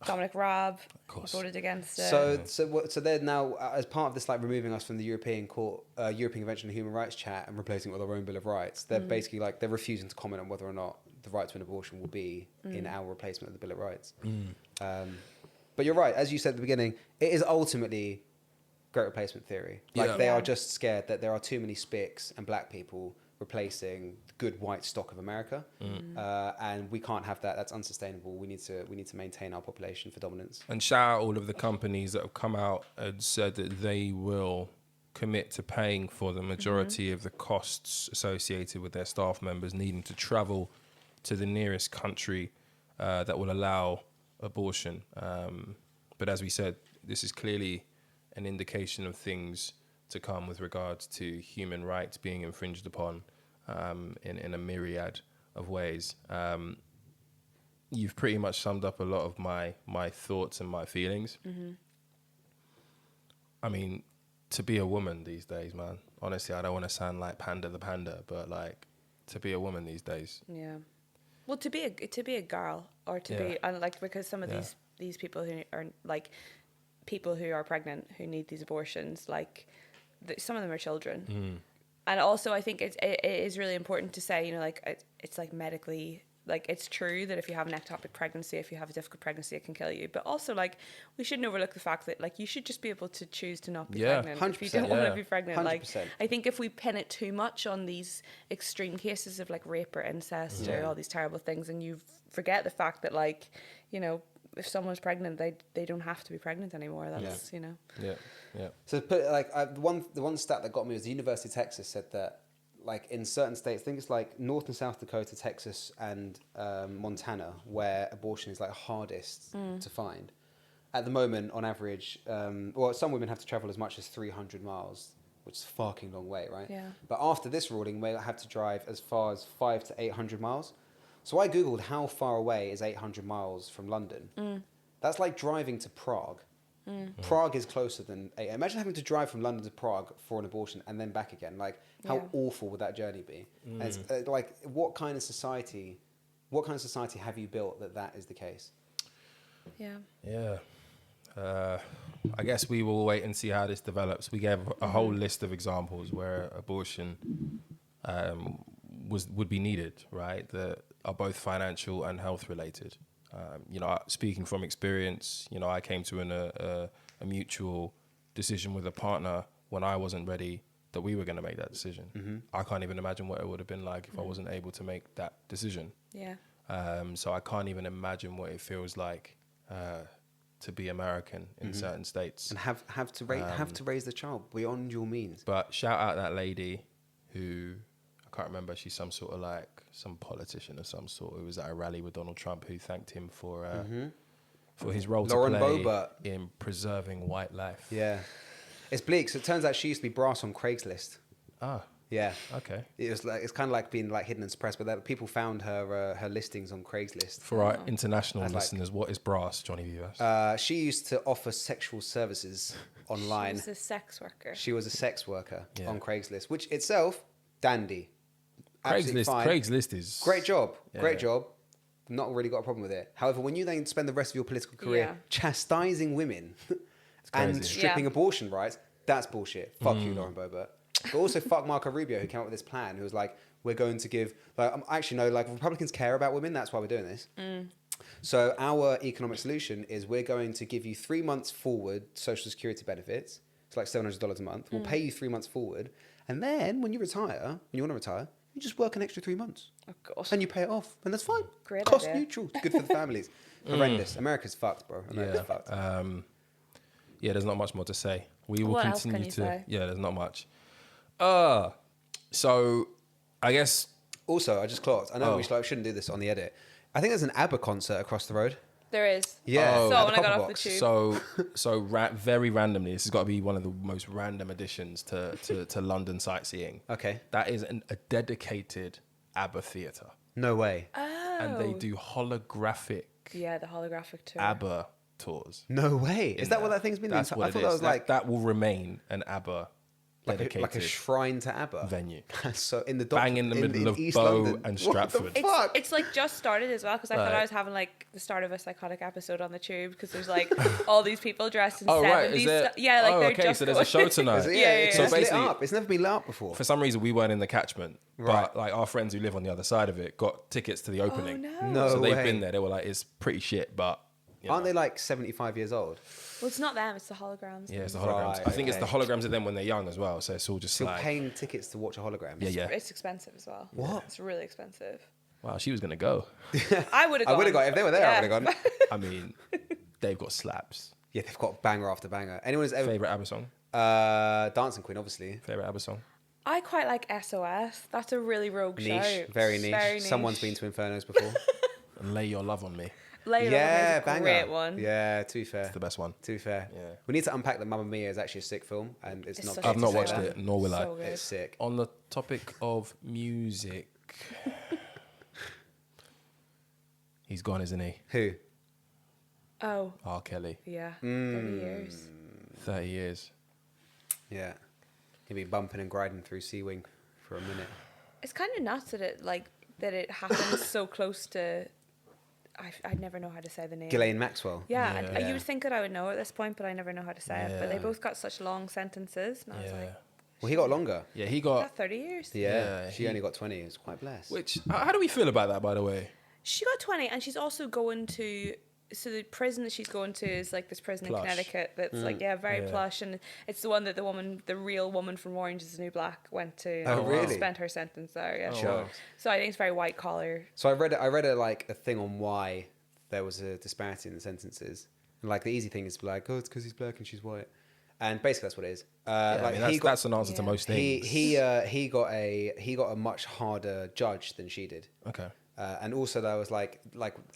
Dominic Raab voted against it. So they're now, as part of this, like removing us from the European Convention on Human Rights chat and replacing it with our own Bill of Rights. They're basically like they're refusing to comment on whether or not the right to an abortion will be in our replacement of the Bill of Rights. But you're right, as you said at the beginning, it is ultimately great replacement theory. Like they are just scared that there are too many spics and black people replacing the good white stock of America, and we can't have that. That's unsustainable. We need to maintain our population for dominance. And shout out all of the companies that have come out and said that they will commit to paying for the majority of the costs associated with their staff members needing to travel to the nearest country that will allow abortion. But as we said, this is clearly an indication of things to come with regards to human rights being infringed upon in a myriad of ways. You've pretty much summed up a lot of my thoughts and my feelings. I mean, to be a woman these days, man, honestly, I don't want to sound like Panda the Panda, but like to be a woman these days. Yeah. Well, to be a girl, or to be, and like, because some of these people who are like people who are pregnant who need these abortions, like some of them are children, and also I think it is really important to say, you know, like it's like medically, like it's true that if you have an ectopic pregnancy, if you have a difficult pregnancy, it can kill you. But also, like, we shouldn't overlook the fact that like you should just be able to choose to not be pregnant 100%, if you don't want to be pregnant. 100%. Like, I think if we pin it too much on these extreme cases of like rape or incest or all these terrible things, and you forget the fact that, like, you know, if someone's pregnant, they don't have to be pregnant anymore. That's you know. Yeah. So the one stat that got me was the University of Texas said that, like, in certain states, I think it's like North and South Dakota, Texas, and Montana, where abortion is like hardest to find. At the moment, on average, some women have to travel as much as 300 miles, which is a fucking long way, right? Yeah. But after this ruling, we have to drive as far as 500 to 800 miles. So I Googled how far away is 800 miles from London. That's like driving to Prague. Prague is closer than... Imagine having to drive from London to Prague for an abortion and then back again. Like, how awful would that journey be? And it's, like, what kind of society have you built that is the case? Yeah. I guess we will wait and see how this develops. We gave a whole list of examples where abortion would be needed, right? That are both financial and health related. You know, speaking from experience, you know, I came to a mutual decision with a partner when I wasn't ready that we were going to make that decision. I can't even imagine what it would have been like if I wasn't able to make that decision. Yeah. So I can't even imagine what it feels like to be American in certain states and have to raise the child beyond your means. But shout out that lady who, I can't remember, she's some sort of like some politician of some sort who was at a rally with Donald Trump, who thanked him for his role Lauren to play Boebert. in preserving white life. Yeah, it's bleak. So it turns out she used to be brass on Craigslist. Yeah. Okay. It's kind of like being like hidden and suppressed, but that people found her listings on Craigslist. For our international listeners, what is brass, Johnny Vivas? She used to offer sexual services online. She was a sex worker. She was a sex worker on Craigslist, which itself, dandy. Craigslist is great job. Great job. Not really got a problem with it. However, when you then spend the rest of your political career chastising women and stripping abortion rights, that's bullshit. Fuck you, Lauren Boebert. But also fuck Marco Rubio, who came up with this plan, who was like, we're going to give... actually, no, like, Republicans care about women. That's why we're doing this. So our economic solution is we're going to give you 3 months forward Social Security benefits. It's like $700 a month. We'll pay you 3 months forward. And then when you want to retire, you just work an extra 3 months. Oh, God. And you pay it off. And that's fine. Great Cost idea. neutral. It's good for the families. Horrendous. America's fucked, bro. America's fucked. There's not much more to say. We will What continue else can you say? Yeah, there's not much. So, I guess... Also, I just clocked. I know we shouldn't do this on the edit. I think there's an ABBA concert across the road. There is. Yeah. I saw when I got off the tube. Very randomly, this has got to be one of the most random additions to London sightseeing. Okay. That is a dedicated ABBA theatre. No way. Oh. And they do holographic... Yeah, the holographic tour. ABBA tours. No way. Is that what that thing's been? That's what I thought it that is. was like... That will remain an ABBA dedicated like a shrine to ABBA venue. So in the bang in the middle of East Bow London. and Stratford. What the fuck? It's like just started as well because I thought Right. I was having like the start of a psychotic episode on the tube because there's like all these people dressed in 70s Right. Is there... Yeah, like they're okay, just so there's a show tonight. Is it? Yeah. So So basically- lit up. It's never been lit up before. For some reason, we weren't in the catchment, Right. but like our friends who live on the other side of it got tickets to the opening. Oh, no. No So they've way. been there. They were like, it's pretty shit, but... you know. Aren't they like 75 years old? Well, it's not them, it's the holograms. Yeah, it's the holograms. Right, I think it's the okay. holograms of them when they're young as well. So it's all just So you're like... paying tickets to watch a hologram? Yeah. It's expensive as well. What? It's really expensive. Wow, she was going to go. I would have I gone. would have gone. If they were there, I Yeah. would have gone. I mean, they've got slaps. Yeah, they've got banger after banger. Anyone who's ever... Favorite ABBA song? Dancing Queen, obviously. Favorite ABBA song? I quite like SOS. That's a really rogue show. Niche. Very niche. Someone's been to Infernos before. And Lay Your Love on Me. Layla Yeah, is a banger. great one. Yeah, too fair. It's the best one. Too fair. Yeah. We need to unpack that Mamma Mia is actually a sick film, and it's not. such I've a not good watched one. it, nor will So I. good. It's sick. On the topic of music, he's gone, isn't he? Who? Oh, R. Kelly. yeah. 30 years. 30 years. Yeah. He'll be bumping and grinding through Sea Wing for a minute. It's kind of nuts that it happens so close to... I never know how to say the name. Ghislaine Maxwell. Yeah, Yeah. and you would think that I would know at this point, but I never know how to say it. But they Yeah. both got such long sentences, and I was like, Well, he got longer. Yeah, he is got... that 30 years? Yeah. She he- only got 20. It's quite blessed. Which, how do we feel about that, by the way? She got 20, and she's also going to... So the prison that she's going to is like this prison Plush. in Connecticut that's like, very Yeah. plush, and it's the one that the real woman from Orange is the New Black went to. Oh, and really? Spent her sentence there, yeah. Oh, wow. So I think it's very white collar. So I read a thing on why there was a disparity in the sentences. And like the easy thing is to be like, oh, it's because he's black and she's white. And basically that's what it is. I mean, that's an answer to Yeah. most things. He got a much harder judge than she did. Okay. And also there was like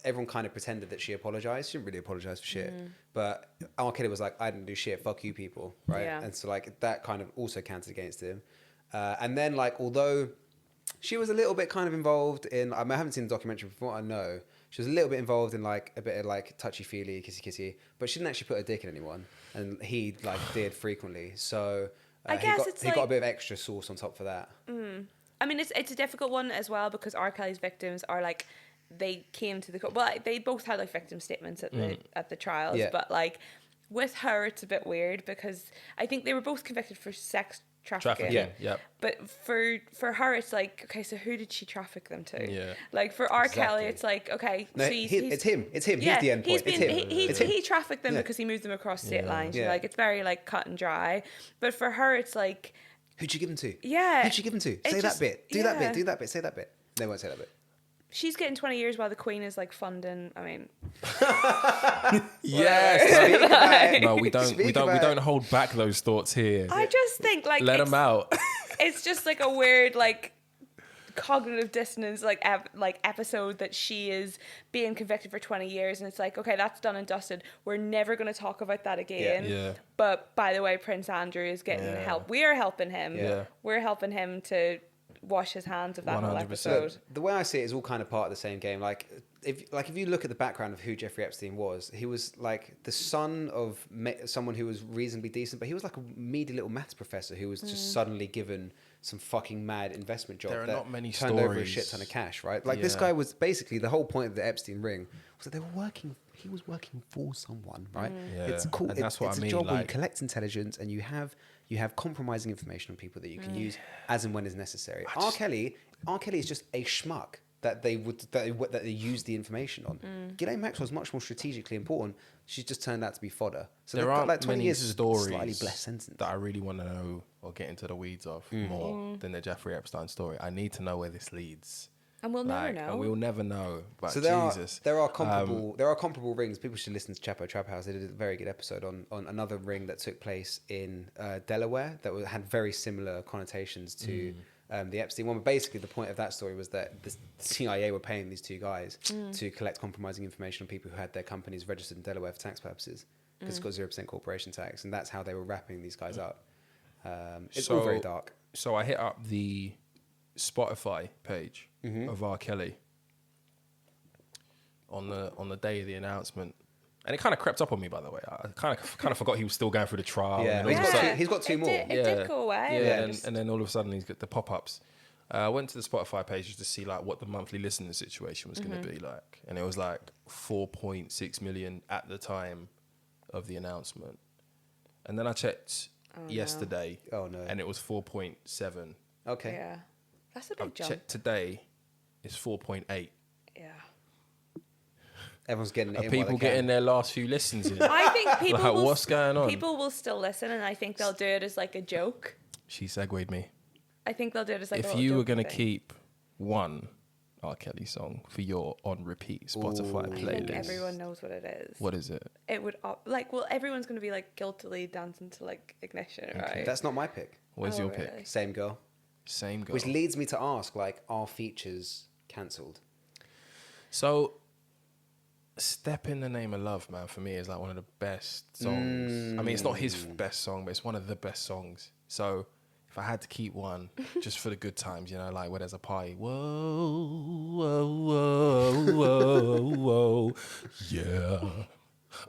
everyone kind of pretended that she apologized. She didn't really apologize for shit. But R. Kelly was like, I didn't do shit. Fuck you people, right? Yeah. And so like that kind of also counted against him. And then like although she was a little bit kind of involved in, I haven't seen the documentary before. I know she was a little bit involved in like a bit of like touchy feely, kissy kissy, but she didn't actually put her dick in anyone, and he like did frequently. So I guess he got a bit of extra sauce on top for that. I mean, it's a difficult one as well because R. Kelly's victims are like, they came to the court. Well, they both had like victim statements at the trials, Yeah. but like with her, it's a bit weird because I think they were both convicted for sex trafficking. Yeah. But for her, it's like, okay, so who did she traffic them to? Yeah. Like for R. Exactly. Kelly, it's like, okay, No, so it's him. It's him. Yeah, He's the end point. He's It's been, him. he It's him. he trafficked them Yeah. because he moved them across state lines. Yeah. Like it's very like cut and dry. But for her, it's like, Who'd you give him to? Yeah. Who'd you give him to? Say just- that bit. Do that yeah. bit. Do that bit. Say that bit. They won't say that bit. she's getting 20 years while the Queen is like funding. I mean, Yes. No, we don't. Speak We about it. don't hold back those thoughts here. I just think like Let them out. It's just like a weird like cognitive dissonance like episode that she is being convicted for 20 years and it's like, okay, that's done and dusted, we're never going to talk about that again. Yeah. But by the way, Prince Andrew is getting Yeah. help. We are helping him. Yeah. We're helping him to wash his hands of that whole 100%. episode. The way I see it is all kind of part of the same game. Like if you look at the background of who Jeffrey Epstein was, he was like the son of someone who was reasonably decent, but he was like a meaty little maths professor who was just suddenly given some fucking mad investment job There are that not many turned over a stories. shit ton of cash, right? Like this Yeah. guy was basically the whole point of the Epstein ring was that they were working. He was working for someone, right? Yeah. It's cool. And that's what it's I a mean, job where you like- collect intelligence and you have compromising information on people that you can use as and when is necessary. R. Kelly is just a schmuck that they use the information on. Ghislaine Maxwell is much more strategically important. She's just turned out to be fodder. So There they've got aren't like 20 many years of stories slightly blessed sentence. that I really want to know or get into the weeds of more than the Jeffrey Epstein story. I need to know where this leads. And we'll never know. And we'll never know. But So Jesus. there are comparable rings. People should listen to Chapo Trap House. They did a very good episode on another ring that took place in Delaware that had very similar connotations to the Epstein one. But basically, the point of that story was that the CIA were paying these two guys to collect compromising information on people who had their companies registered in Delaware for tax purposes, because it's got 0% corporation tax, and that's how they were wrapping these guys up. It's all very dark. So I hit up the Spotify page of R. Kelly on the day of the announcement. And it kind of crept up on me, by the way. I kind of forgot he was still going through the trial. Yeah, and he's got two more. It did go away. Yeah, and then all of a sudden he's got the pop-ups. I went to the Spotify page just to see like what the monthly listening situation was going to be like. And it was like 4.6 million at the time of the announcement. And then I checked yesterday. Oh, no. And it was 4.7. Okay. Yeah. That's a big I've jump. checked today, it's 4.8. Yeah. Everyone's getting it Are in people getting their last few listens in? I think people Like, will, what's going on? People will still listen, and I think they'll do it as like a joke. She segued me. I think they'll do it as like a If little you were joke going to thing. keep one R. Kelly song for your on repeat Spotify I think playlist, everyone knows what it is. what is it? It would everyone's going to be like guiltily dancing to like Ignition, right? That's not my pick. Where's Oh, your really? pick? Same girl. Same girl. Which leads me to ask, like, are features cancelled? So, Step in the Name of Love, man, for me is like one of the best songs. I mean, it's not his best song, but it's one of the best songs. So, if I had to keep one, just for the good times, you know, like where there's a party, whoa, whoa, whoa, whoa, whoa, yeah,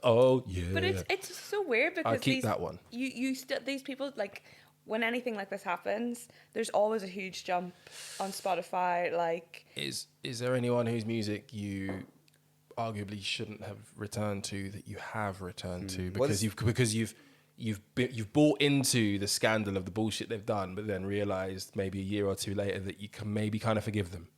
oh yeah. But it's so weird because I'd keep that one. These people, like, when anything like this happens, there's always a huge jump on Spotify. Like, Is there anyone whose music you arguably shouldn't have returned to that you have returned to because you've bought into the scandal of the bullshit they've done, but then realized maybe a year or two later that you can maybe kind of forgive them?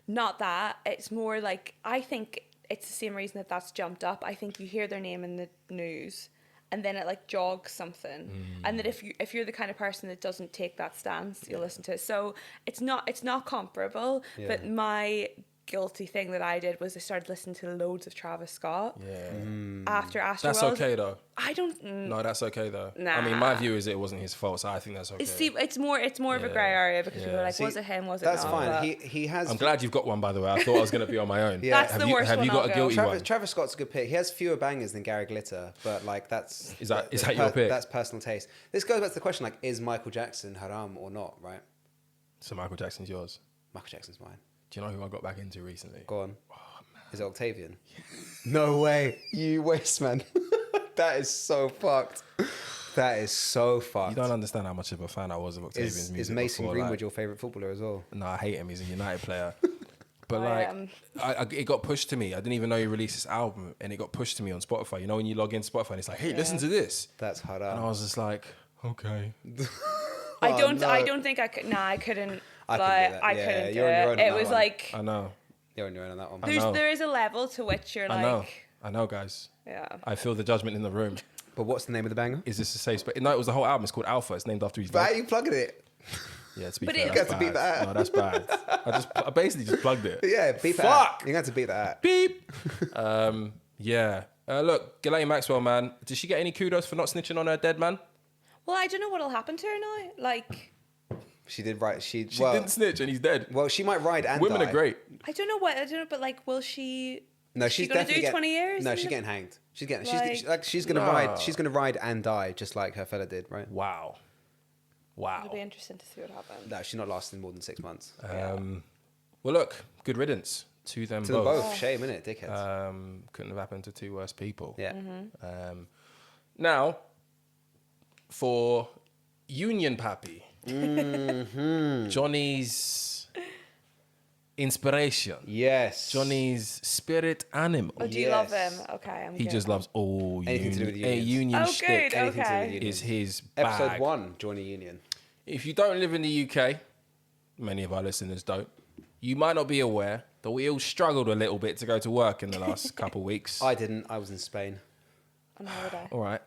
not that. It's more like, I think it's the same reason that's jumped up. I think you hear their name in the news, and then it like jogs something, and that if you're the kind of person that doesn't take that stance, you'll listen to it. So it's not comparable. Yeah. But my guilty thing that I did was I started listening to loads of Travis Scott after Astroworld. That's okay though. I don't. No, that's okay though. Nah. I mean, my view is it wasn't his fault, so I think that's okay. It's more of a grey area because people are like, See, was it him? Was it that's not? fine. But He has. I'm glad you've got one, by the way. I thought I was going to be on my own. Yeah. That's Have the you, worst have one you got I'll a guilty go. one? Travis Scott's a good pick. He has fewer bangers than Gary Glitter, but like that's Is that your pick? That's personal taste. This goes back to the question, like, is Michael Jackson haram or not? Right? So Michael Jackson's yours. Michael Jackson's mine. Do you know who I got back into recently? Go on. Is it Octavian? No way. You waste, man. That is so fucked. That is so fucked. You don't understand how much of a fan I was of Octavian's music. Is Mason before, Greenwood like, your favourite footballer as well? No, I hate him. He's a United player. But I like, it got pushed to me. I didn't even know he released this album, and it got pushed to me on Spotify. You know, when you log into Spotify, and it's like, hey, listen to this. That's And haram. I was just like, okay. I don't no. think I could. Nah, I couldn't. I couldn't do Like, that. I Yeah, couldn't do you're on your own on it. It that was one. like I know. You're on your own on that one. I know. there is a level to which you're like, I know, guys. yeah. I feel the judgment in the room. But what's the name of the banger? Is this a safe space? No, it was the whole album. It's called Alpha. It's named after his Why dad. are you plugging it? Yeah, to be But fair, it- that's You have to beat bad. that. No, that's bad. I basically just plugged it. Yeah, beat that. Fuck. You're going to have to beat that. Beep. Yeah. Look, Ghislaine Maxwell, man. Did she get any kudos for not snitching on her dead man? Well, I don't know what'll happen to her now. Like, She did right. She didn't snitch, and he's dead. Well, she might ride and Women die. are great. I don't know, but like, will she? No, is she she's gonna definitely do 20 years. No, in she's the- getting hanged. She's getting. Like- She's gonna No. ride. She's gonna ride and die, just like her fella did, right? Wow. It'll be interesting to see what happens. No, she's not lasting more than 6 months. Well, look, good riddance to them To them both. both. Shame, innit, dickheads? Couldn't have happened to two worse people. Yeah. Now, for Union Papi, Johnny's inspiration, Yes. Johnny's spirit animal. Oh, do you love him? Okay, He just loves all Anything to do with union. A unions. union Oh, shtick good, Anything to do okay. with unions. is his bag. Episode 1, Johnny Union. If you don't live in the UK, many of our listeners don't, you might not be aware that we all struggled a little bit to go to work in the last couple of weeks. I didn't. I was in Spain. On holiday. All right.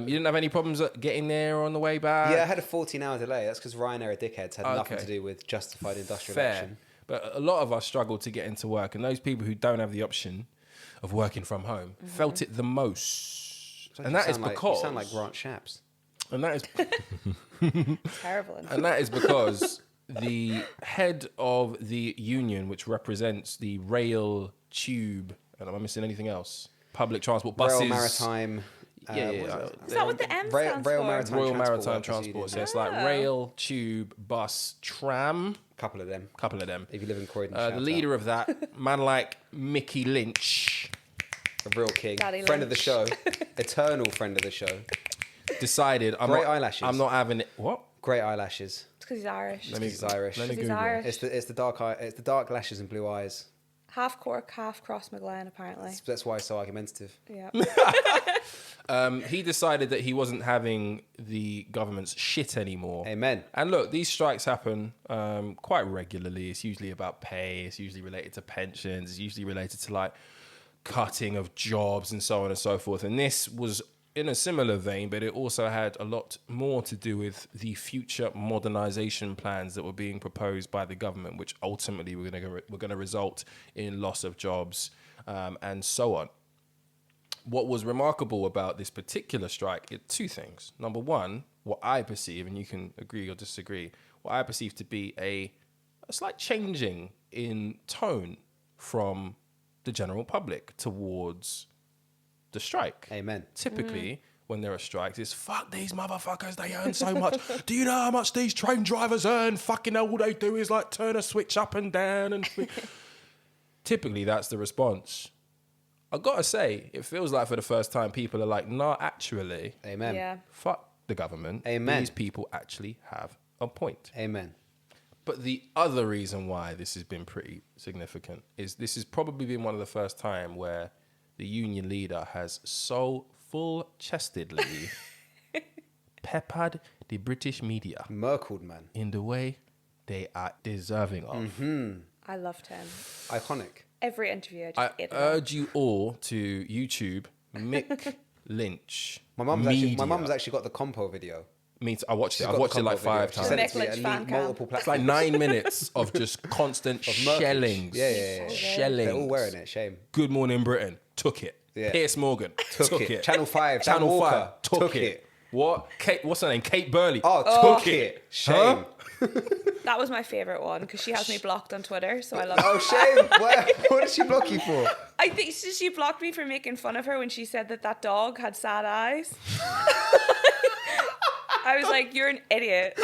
You didn't have any problems at getting there on the way back? Yeah, I had a 14-hour delay. That's because Ryanair are dickheads. Had nothing Okay. to do with justified industrial Fair. action. But a lot of us struggled to get into work, and those people who don't have the option of working from home felt it the most. And that is because... You sound like Grant Shapps. And that is... Terrible. And that is because the head of the union, which represents the rail, tube, and am I missing anything else? Public transport, buses. Rail Maritime. Is that what the M Rail stands for? Maritime Royal Transport Maritime Workers Transport. Union. So it's like rail, tube, bus, tram. Couple of them. If you live in Croydon, the leader of that, man like Mickey Lynch, a real king, Daddy friend of the Lynch. show, eternal friend of the show. decided Eyelashes. I'm not having it. What? Great eyelashes. It's because he's Irish. He's Irish. Let me He's Google. Irish. It's the dark eye. It's the dark lashes and blue eyes. Half Cork, half Cross McGlen, apparently. That's why he's so argumentative. Yeah. He decided that he wasn't having the government's shit anymore. Amen. And look, these strikes happen quite regularly. It's usually about pay. It's usually related to pensions. It's usually related to like cutting of jobs and so on and so forth. And this was in a similar vein, but it also had a lot more to do with the future modernization plans that were being proposed by the government, which ultimately were going to result in loss of jobs and so on. What was remarkable about this particular strike, two things. Number one, what I perceive, and you can agree or disagree, what I perceive to be a slight changing in tone from the general public towards the strike. Amen. Typically, when there are strikes, it's fuck these motherfuckers, they earn so much. Do you know how much these train drivers earn? Fucking hell, all they do is like turn a switch up and down. And typically, that's the response. I gotta say, it feels like for the first time, people are like, nah, actually, Amen. Yeah. fuck the government. Amen. These people actually have a point. Amen. But the other reason why this has been pretty significant is this has probably been one of the first time where the union leader has so full-chestedly peppered the British media Merkled, man. in the way they are deserving of. I loved him. Iconic. Every interview, I I just ate him. urge you all to YouTube Mick Lynch. My mum's actually got the compo video. I watched it. She's I've got watched the it like compo 5 video. She times. sent it Mick to me Lynch at fan cam. multiple It's like platforms. 9 minutes of just constant shellings. Yeah. Shellings. They're all wearing it. Shame. Good Morning Britain took it. Yeah. Piers Morgan took it. Channel 5. Dan Channel Walker 5 took it. What? What's her name? Kate Burley. Took it. Shame. Huh? That was my favourite one because she has me blocked on Twitter, so I love Oh, shame. What did she block you for? I think she blocked me for making fun of her when she said that dog had sad eyes. I was like, you're an idiot.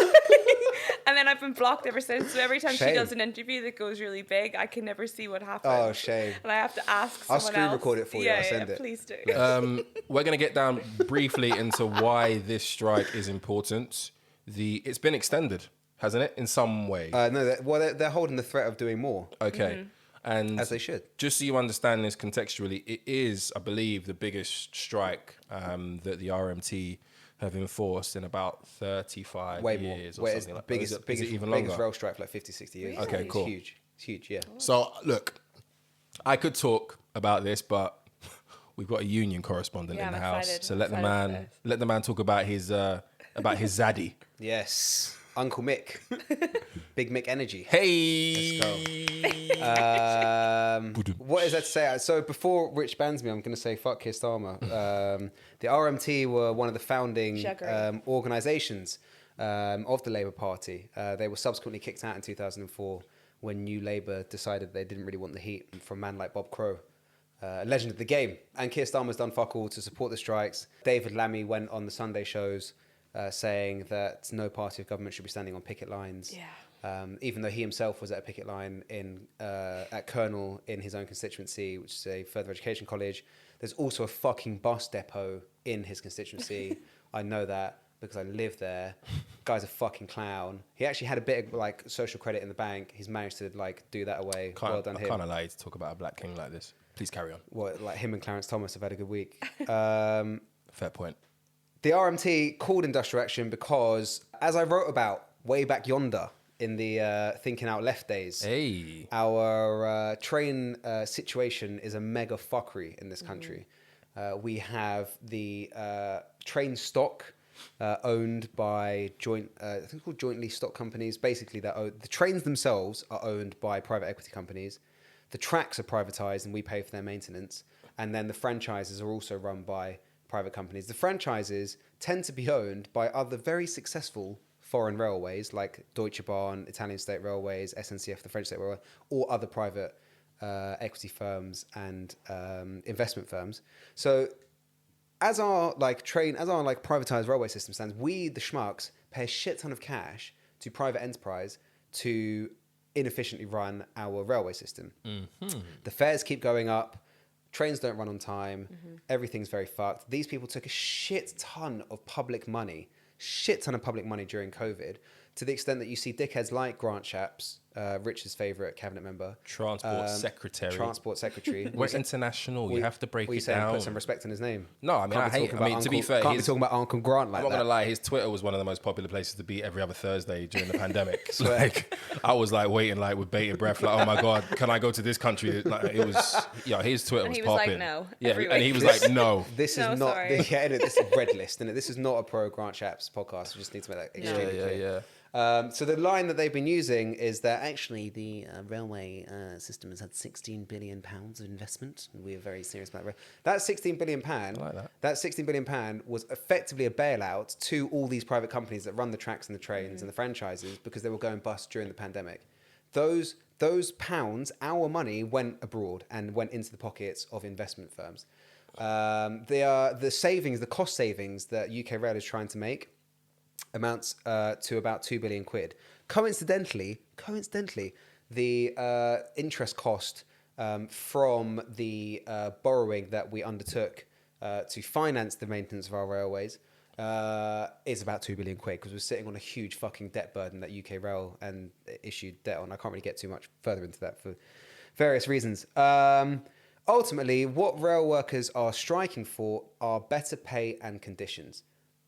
And then I've been blocked ever since. So every time she Shame. does an interview that goes really big, I can never see what happens. Oh, shame. And I have to ask I'll someone screen else. record it for you. I'll send it. Please do. We're going to get down briefly into why this strike is important. It's been extended, hasn't it, in some way? No, they're holding the threat of doing more. Okay. And As they should. Just so you understand this contextually, it is, I believe, the biggest strike that the RMT have enforced in about 35 Way more. years or something like that. Is it even biggest longer? rail strike for like 50, 60 years. Really? Okay, It's cool. huge. It's huge, yeah. So, look, I could talk about this, but we've got a union correspondent Yeah, in the I'm house. excited. So I'm let the man talk about his zaddy. Yes. Uncle Mick. Big Mick energy. Hey. What is that to say? So before Rich bans me, I'm going to say fuck Keir Starmer. The RMT were one of the founding organisations of the Labour Party. They were subsequently kicked out in 2004 when New Labour decided they didn't really want the heat from a man like Bob Crow. A legend of the game. And Keir Starmer's done fuck all to support the strikes. David Lammy went on the Sunday shows saying that no party of government should be standing on picket lines. Yeah. Even though he himself was at a picket line at Colonel in his own constituency, which is a further education college. There's also a fucking bus depot in his constituency. I know that because I live there. Guy's a fucking clown. He actually had a bit of like social credit in the bank. He's managed to like do that away. Well done him. I can't allow you to talk about a black king like this. Please carry on. What, like him and Clarence Thomas have had a good week. Fair point. The RMT called industrial action because, as I wrote about way back yonder in the Thinking Out Left days, Hey. our train situation is a mega fuckery in this country. We have the train stock owned by I think called jointly stock companies. Basically, the trains themselves are owned by private equity companies. The tracks are privatized and we pay for their maintenance. And then the franchises are also run by private companies. The franchises tend to be owned by other very successful foreign railways like Deutsche Bahn, Italian state railways, SNCF, the French state railway, or other private equity firms and investment firms. So as our privatized railway system stands, we, the schmucks, pay a shit ton of cash to private enterprise to inefficiently run our railway system. Mm-hmm. The fares keep going up. Trains don't run on time. Mm-hmm. Everything's very fucked. These people took a shit ton of public money during COVID, to the extent that you see dickheads like Grant Shapps, Rich's favourite cabinet member. Transport Secretary. We're international. You have to break it down. Put some respect in his name. No, I mean, I hate it. I mean, to be fair, can't be talking about Uncle Grant like that. I'm not going to lie, his Twitter was one of the most popular places to be every other Thursday during the pandemic. So, like, I was like waiting like with bated breath, like, oh my God, can I go to this country? Like, it was, his Twitter was popping. Like, no. Yeah, and he was like, no. This is not, this is red list, and this is not a pro Grant Shapps podcast. We just need to make that extremely clear. So the line that they've been using is that actually the railway system has had 16 billion pounds of investment, and we are very serious about that. That 16 billion pound, that 16 billion pound was effectively a bailout to all these private companies that run the tracks and the trains and the franchises, because they were going bust during the pandemic. Those pounds, our money, went abroad and went into the pockets of investment firms. The cost savings that UK Rail is trying to make amounts to about 2 billion quid. Coincidentally, the interest cost from the borrowing that we undertook to finance the maintenance of our railways is about 2 billion quid, because we're sitting on a huge fucking debt burden that UK Rail and issued debt on. I can't really get too much further into that for various reasons. Ultimately, what rail workers are striking for are better pay and conditions.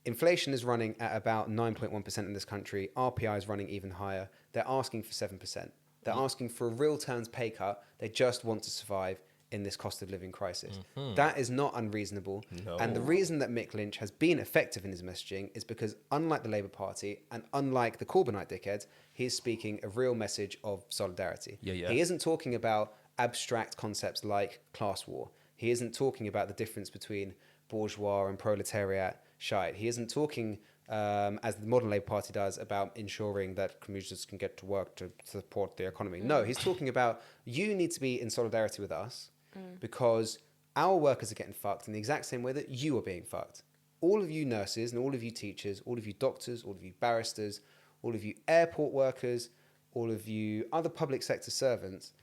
Inflation is running at about 9.1% in this country. RPI is running even higher. They're asking for 7%. They're asking for a real terms pay cut. They just want to survive in this cost of living crisis. Mm-hmm. That is not unreasonable. No. And the reason that Mick Lynch has been effective in his messaging is because, unlike the Labour Party and unlike the Corbynite dickheads, he is speaking a real message of solidarity. He isn't talking about abstract concepts like class war. He isn't talking about the difference between bourgeois and proletariat shite. He isn't talking, as the modern Labour Party does, about ensuring that commuters can get to work to support the economy. No, he's talking about, you need to be in solidarity with us because our workers are getting fucked in the exact same way that you are being fucked. All of you nurses and all of you teachers, all of you doctors, all of you barristers, all of you airport workers, all of you other public sector servants,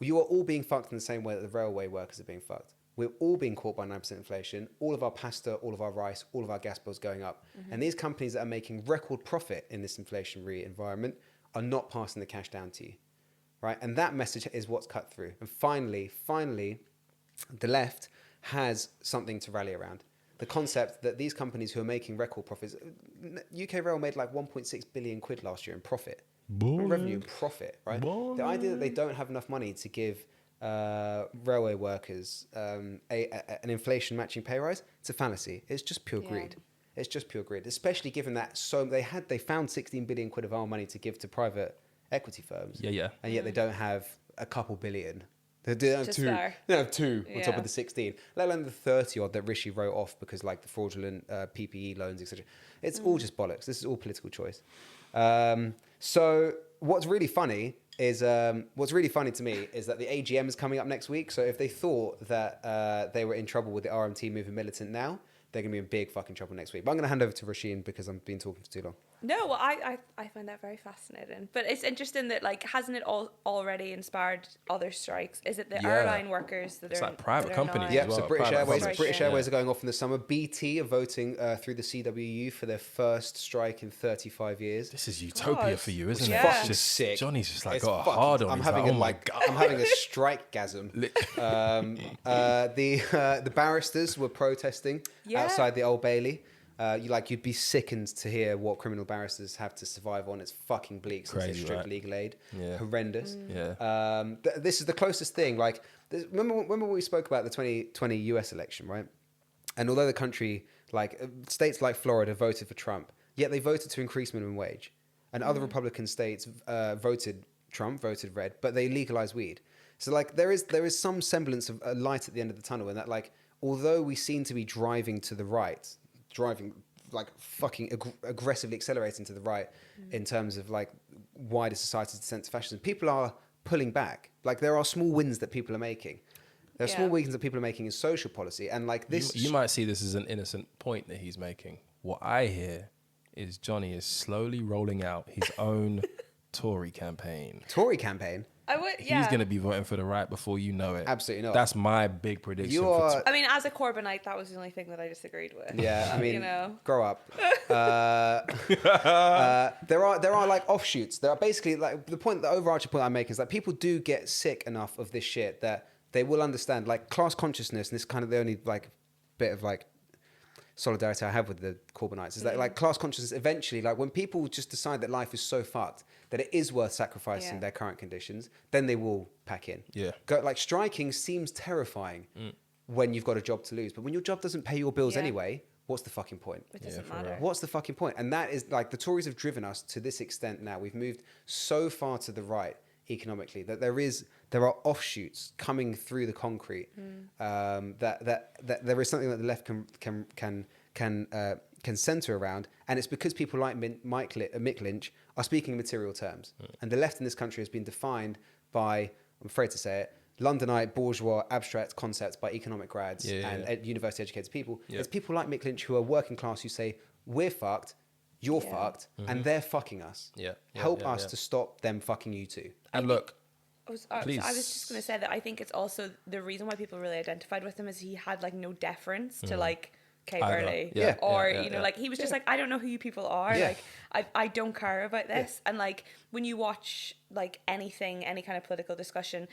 you are all being fucked in the same way that the railway workers are being fucked. We're all being caught by 9% inflation, all of our pasta, all of our rice, all of our gas bills going up. Mm-hmm. And these companies that are making record profit in this inflationary environment are not passing the cash down to you, right? And that message is what's cut through. And finally, the left has something to rally around. The concept that these companies who are making record profits, UK Rail made like 1.6 billion quid last year in profit. Revenue and profit, right? The idea that they don't have enough money to give railway workers an inflation matching pay rise, it's a fallacy. It's just pure greed. It's just pure greed, especially given that they found 16 billion quid of our money to give to private equity firms. And yet they don't have a couple billion. They don't have two on top of the 16, let alone the 30 odd that Rishi wrote off because like the fraudulent PPE loans, etc. It's all just bollocks. This is all political choice. So what's really funny to me is that the AGM is coming up next week. So if they thought that they were in trouble with the RMT moving militant now, they're going to be in big fucking trouble next week. But I'm going to hand over to Roisin because I've been talking for too long. No, well, I find that very fascinating. But it's interesting that, like, hasn't it already inspired other strikes? Is it the airline workers that it's like private companies? Yeah, so British Airways are going off in the summer. BT are voting through the CWU for their first strike in 35 years. This is utopia for you, isn't it? Yeah. It's just sick. Johnny's just like got a hard on. I'm having a strike-gasm. The barristers were protesting outside the Old Bailey. You'd be sickened to hear what criminal barristers have to survive on. It's fucking bleak since they stripped legal aid. Horrendous. This is the closest thing. Like, remember when we spoke about the 2020 US election, right? And although the country, like states like Florida, voted for Trump, yet they voted to increase minimum wage, and other Republican states voted red, but they legalized weed. So like there is some semblance of a light at the end of the tunnel, in that like although we seem to be driving to the right, driving like fucking aggressively accelerating to the right in terms of like wider society's descent to fascism. People are pulling back. Like there are small wins that people are making. There are small wins that people are making in social policy, and like this. You might see this as an innocent point that he's making. What I hear is Johnny is slowly rolling out his own Tory campaign. Tory campaign? I would, yeah. He's going to be voting for the right before you know it. Absolutely not. That's my big prediction. I mean, as a Corbynite, that was the only thing that I disagreed with. Yeah, I mean, you know? Grow up. There are like offshoots. There are basically like the overarching point I make is that people do get sick enough of this shit that they will understand like class consciousness, and this is kind of the only like bit of like solidarity I have with the Corbynites is that like class consciousness eventually, like when people just decide that life is so fucked that it is worth sacrificing their current conditions, then they will pack in. Like striking seems terrifying when you've got a job to lose, but when your job doesn't pay your bills anyway, what's the fucking point? It doesn't matter. What's the fucking point? And that is like the Tories have driven us to this extent now. We've moved so far to the right economically that there are offshoots coming through the concrete that there is something that the left can center around, and it's because people like Mick Lynch are speaking in material terms, and the left in this country has been defined by, I'm afraid to say it, Londonite bourgeois abstract concepts by economic grads and university educated people. It's people like Mick Lynch who are working class who say we're fucked, you're fucked, and they're fucking us. Help us to stop them fucking you too. And look, I was just going to say that I think it's also the reason why people really identified with him is he had like no deference to like Kay Burley you know like he was just like, I don't know who you people are, like I don't care about this, and like when you watch like any kind of political discussion,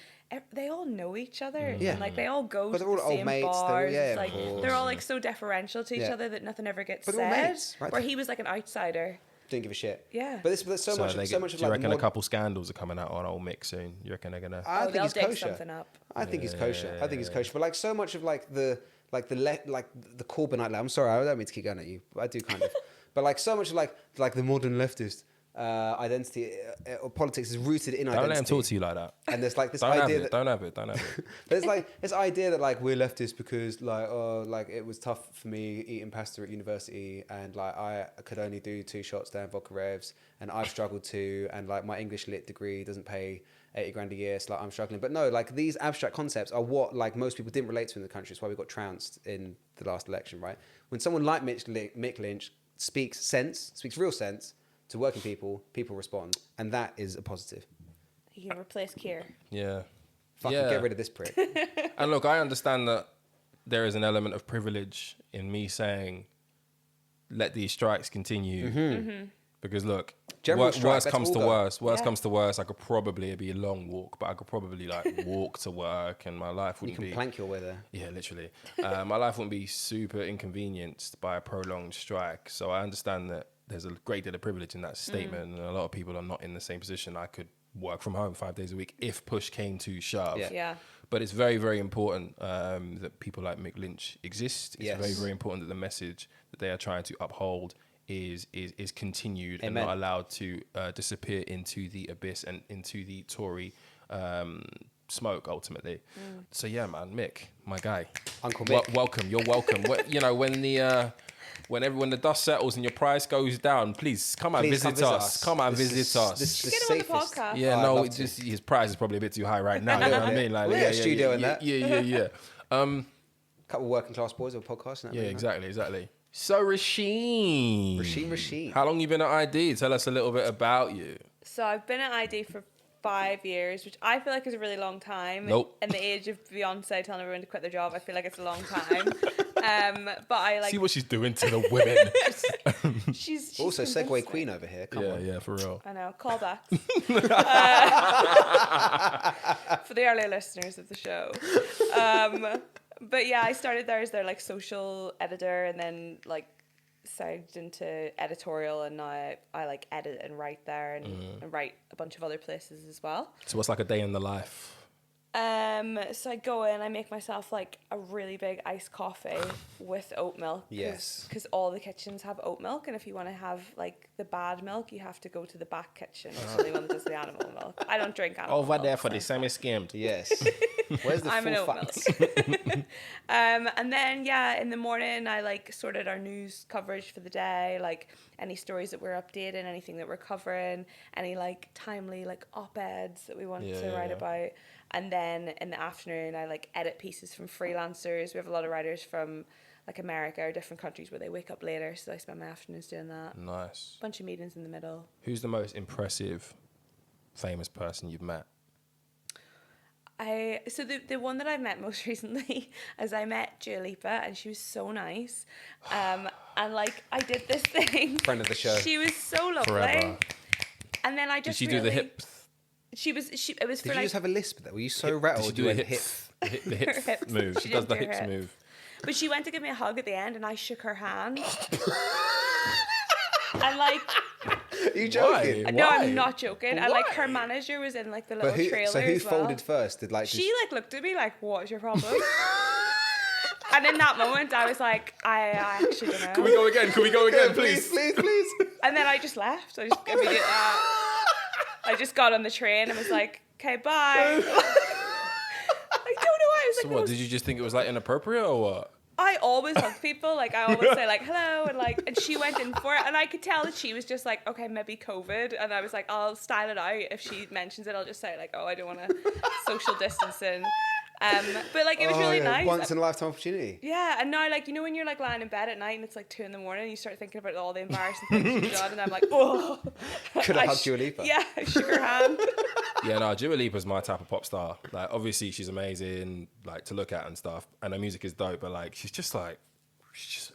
they all know each other, and like they all go to the same bars. They're all like so deferential to each other that nothing ever gets said. Mates, right? Where he was like an outsider. Didn't give a shit. Yeah. But there's so much of do you like reckon a couple scandals are coming out on old Mick soon? You reckon they're gonna? I think he's kosher. Something up. I think he's kosher. I think he's kosher. But like so much of like the Corbynite. I'm sorry, I don't mean to keep going at you, but I do kind of. But like so much of like the modern leftist identity or politics is rooted in identity. Don't let him talk to you like that. And there's like this don't idea don't have it. There's like this idea that like we're leftists because like it was tough for me eating pasta at university, and like I could only do 2 shots down vodka revs, and I've struggled too, and like my English lit degree doesn't pay 80 grand a year, so like I'm struggling. But no, like these abstract concepts are what like most people didn't relate to in the country. It's why we got trounced in the last election, right? When someone like Mick Lynch speaks real sense to working people respond, and that is a positive. You can replace Keir. Yeah. Get rid of this prick. And look, I understand that there is an element of privilege in me saying, let these strikes continue. Because look, worst comes to worst, I could probably, it'd be a long walk, but I could probably like walk to work, and my life wouldn't be... You can plank your way there. Yeah, literally. My life wouldn't be super inconvenienced by a prolonged strike. So I understand that there's a great deal of privilege in that statement, and a lot of people are not in the same position. I could work from home 5 days a week if push came to shove. But it's very, very important that people like Mick Lynch exist. It's very, very important that the message that they are trying to uphold is continued and not allowed to disappear into the abyss and into the Tory smoke ultimately. So yeah, man, Mick, my guy, Uncle Mick, welcome. You're welcome. You know, when the dust settles and your price goes down, please come and visit us. Come and visit us. This is the Get him on the podcast. Yeah, his price is probably a bit too high right now. You know what I mean? Like, we're studio in that. Yeah. Couple of working class boys on podcast. Yeah, exactly. So Rasheen. How long you been at ID? Tell us a little bit about you. So I've been at ID for 5 years, which I feel like is a really long time. Nope. In the age of Beyonce telling everyone to quit their job, I feel like it's a long time. But I like... See what she's doing to the women. she's also Segway Queen over here. Come on. Yeah, for real. I know. Callbacks. For the earlier listeners of the show. But yeah, I started there as their like social editor, and then like segued into editorial, and now I like edit and write there, and write a bunch of other places as well. So what's like a day in the life So I go in, I make myself like a really big iced coffee with oat milk. Yes. Because all the kitchens have oat milk, and if you want to have like the bad milk, you have to go to the back kitchen. It's the only one that does the animal milk. I don't drink animal milk. Over there for the semi-skimmed. Yes. Where's the I'm an full oat facts? milk. And then in the morning I like sorted our news coverage for the day, like any stories that we're updating, anything that we're covering, any like timely like op-eds that we want to write about. And then in the afternoon I like edit pieces from freelancers. We have a lot of writers from like America or different countries where they wake up later, so I spend my afternoons doing that. Nice. Bunch of meetings in the middle. Who's the most impressive famous person you've met? So the one that I met most recently is I met Dua Lipa, and she was so nice. And like I did this thing. Friend of the show. She was so lovely. Forever. And then I just Did she do the hips? It was Did for you like, just have a lisp there? Were you so rattled? Did she do you the went hips? The Her hips hips. move. She She does did the do her hips hips. move. But she went to give me a hug at the end, and I shook her hand. And like, Are you joking? Why? no, I'm not joking. And like Why? her manager was in like the little But who, trailer so who as well. folded first? Did like She like looked at me like, "What's your problem?" And in that moment, I was like, I actually don't know. Can we go again? Can we go again, please? please. And then I just left. I just immediately, I just got on the train and was like, "Okay, bye." I don't know why. I was like, So what? Did you just think it was like inappropriate or what? I always hug people. Like I always say like hello and she went in for it, and I could tell that she was just like, okay, maybe COVID, and I was like, I'll style it out. If she mentions it, I'll just say like, oh, I don't want to social distancing. But like it was really nice. Once in a lifetime opportunity. Yeah, and now like you know when you're like lying in bed at night and it's like 2 a.m. and you start thinking about all the embarrassing things you've done, and I'm like, oh. Could have hugged Dua Lipa. Yeah, I shook her hand. Yeah, no, Dua Lipa's my type of pop star. Like, obviously she's amazing, like to look at and stuff, and her music is dope. But like, she's just